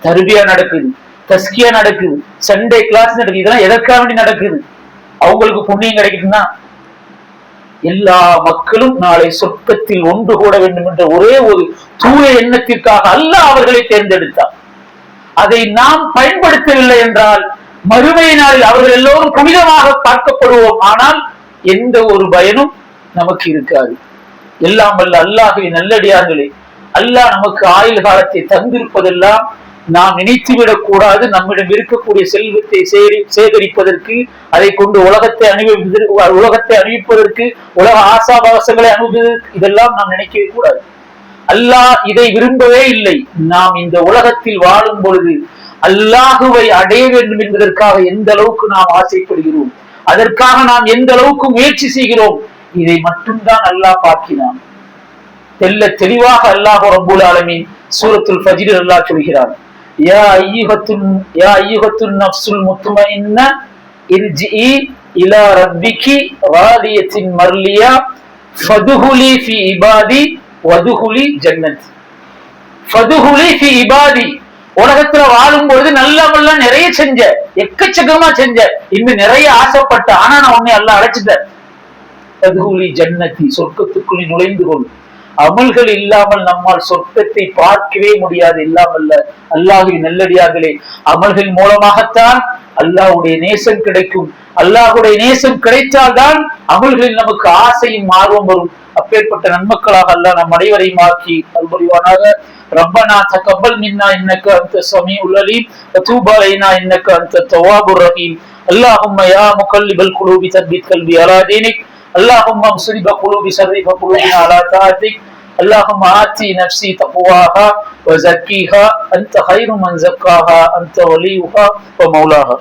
தர்பியா நடக்குது, தஸ்கியா நடக்குது, சண்டே கிளாஸ் நடக்குது. இதெல்லாம் எதற்காக வேண்டி நடக்குது? அவங்களுக்கு புண்ணியம் கிடைக்குதுன்னா, எல்லா மக்களும் நாளை சொர்க்கத்தில் ஒன்று கூட வேண்டும் என்ற ஒரே ஒரு தூய எண்ணத்திற்காக அல்லாஹ் அவர்களை தேர்ந்தெடுத்தார். அதை நாம் பயன்படுத்தவில்லை என்றால் மறுமை நாளில் அவர்கள் எல்லோரும் புனிதமாக பார்க்கப்படுவோம். ஆனால் எந்த ஒரு பயனும் நமக்கு இருக்காது. எல்லாம் வல்ல அல்லாஹ்வின் நல்லடியார்களே, அல்லாஹ் நமக்கு ஆயுள் காலத்தை தந்திருப்பதெல்லாம் நாம் நினைத்துவிடக் கூடாது. நம்மிடம் இருக்கக்கூடிய செல்வத்தை சேகரிப்பதற்கு, அதை கொண்டு உலகத்தை அணிவிப்பதற்கு, உலக ஆசாபாசங்களை அனுபவிப்பதற்கு, இதெல்லாம் நாம் நினைக்கவே கூடாது. அல்லாஹ் இதை விரும்பவே இல்லை. நாம் இந்த உலகத்தில் வாழும் பொழுது அல்லாஹுவை அடைய வேண்டும் என்பதற்காக எந்த அளவுக்கு நாம் ஆசைப்படுகிறோம், அதற்காக நாம் எந்த அளவுக்கு முயற்சி செய்கிறோம், இதை மட்டும்தான் அல்லாஹ் பார்க்கிறான். தெளிவாக அல்லாஹ் ரப்பல் ஆலமீன் சூரத்துல் ஃபஜ்ர் அல்லாஹ் சொல்கிறார், யா அய்யுஹத்துன் நஃப்ஸுல் முத்மஇன்ன இர்ஜிஇ இலா ரப்பிகி ராதியத்தின் மர்லியா ஃபதுஹுலி ஃபி இபாதி வதுஹுலி ஜன்னத். ஃபதுஹுலி ஃபி இபாதி, உலகத்துல வாழும் பொழுது நல்ல நிறைய செஞ்ச, எக்கச்சக்கமா செஞ்ச, இன்னும் நிறைய ஆசைப்பட்ட, ஆனா நான் உன்னை அல்லாஹ் அழைச்சிட்டேன். ஜன்னதி, சொர்க்கத்துக்குள் நுழைந்து கொள். அமல்கள் இல்லாமல் நம்மால் சொர்க்கத்தை பார்க்கவே முடியாது. இல்லாமல் அல்லாஹ்வின் நல்லடியார்களே, அமல்கள் மூலமாகத்தான் அல்லாஹ்வுடைய நேசம் கிடைக்கும். அல்லாஹ்வுடைய நேசம் கிடைத்தால்தான் அமல்களில் நமக்கு ஆசையும் ஆர்வம் வரும். அப்பேற்பட்ட நன்மக்களாக அல்லாஹ் நம் அனைவரையும் ஆக்கி அல்புரிவானாக. ரப்பனா தகப்பல் மின்னா இன்னக அன்த ஸமீஉல் அலீம் வ தூப் அலைனா இன்னக அன்த தவ்வாபுர் ரஹீம். அல்லாஹும்ம யா முகல்லிபல் குலூபி தப்பித் கல்பி அலா தீனிக். اللهم انصر بقلوب شر قلوبنا على طاعتك. اللهم آتي نفسي تقواها وزكيها أنت خير من زكاها أنت وليها ومولاها.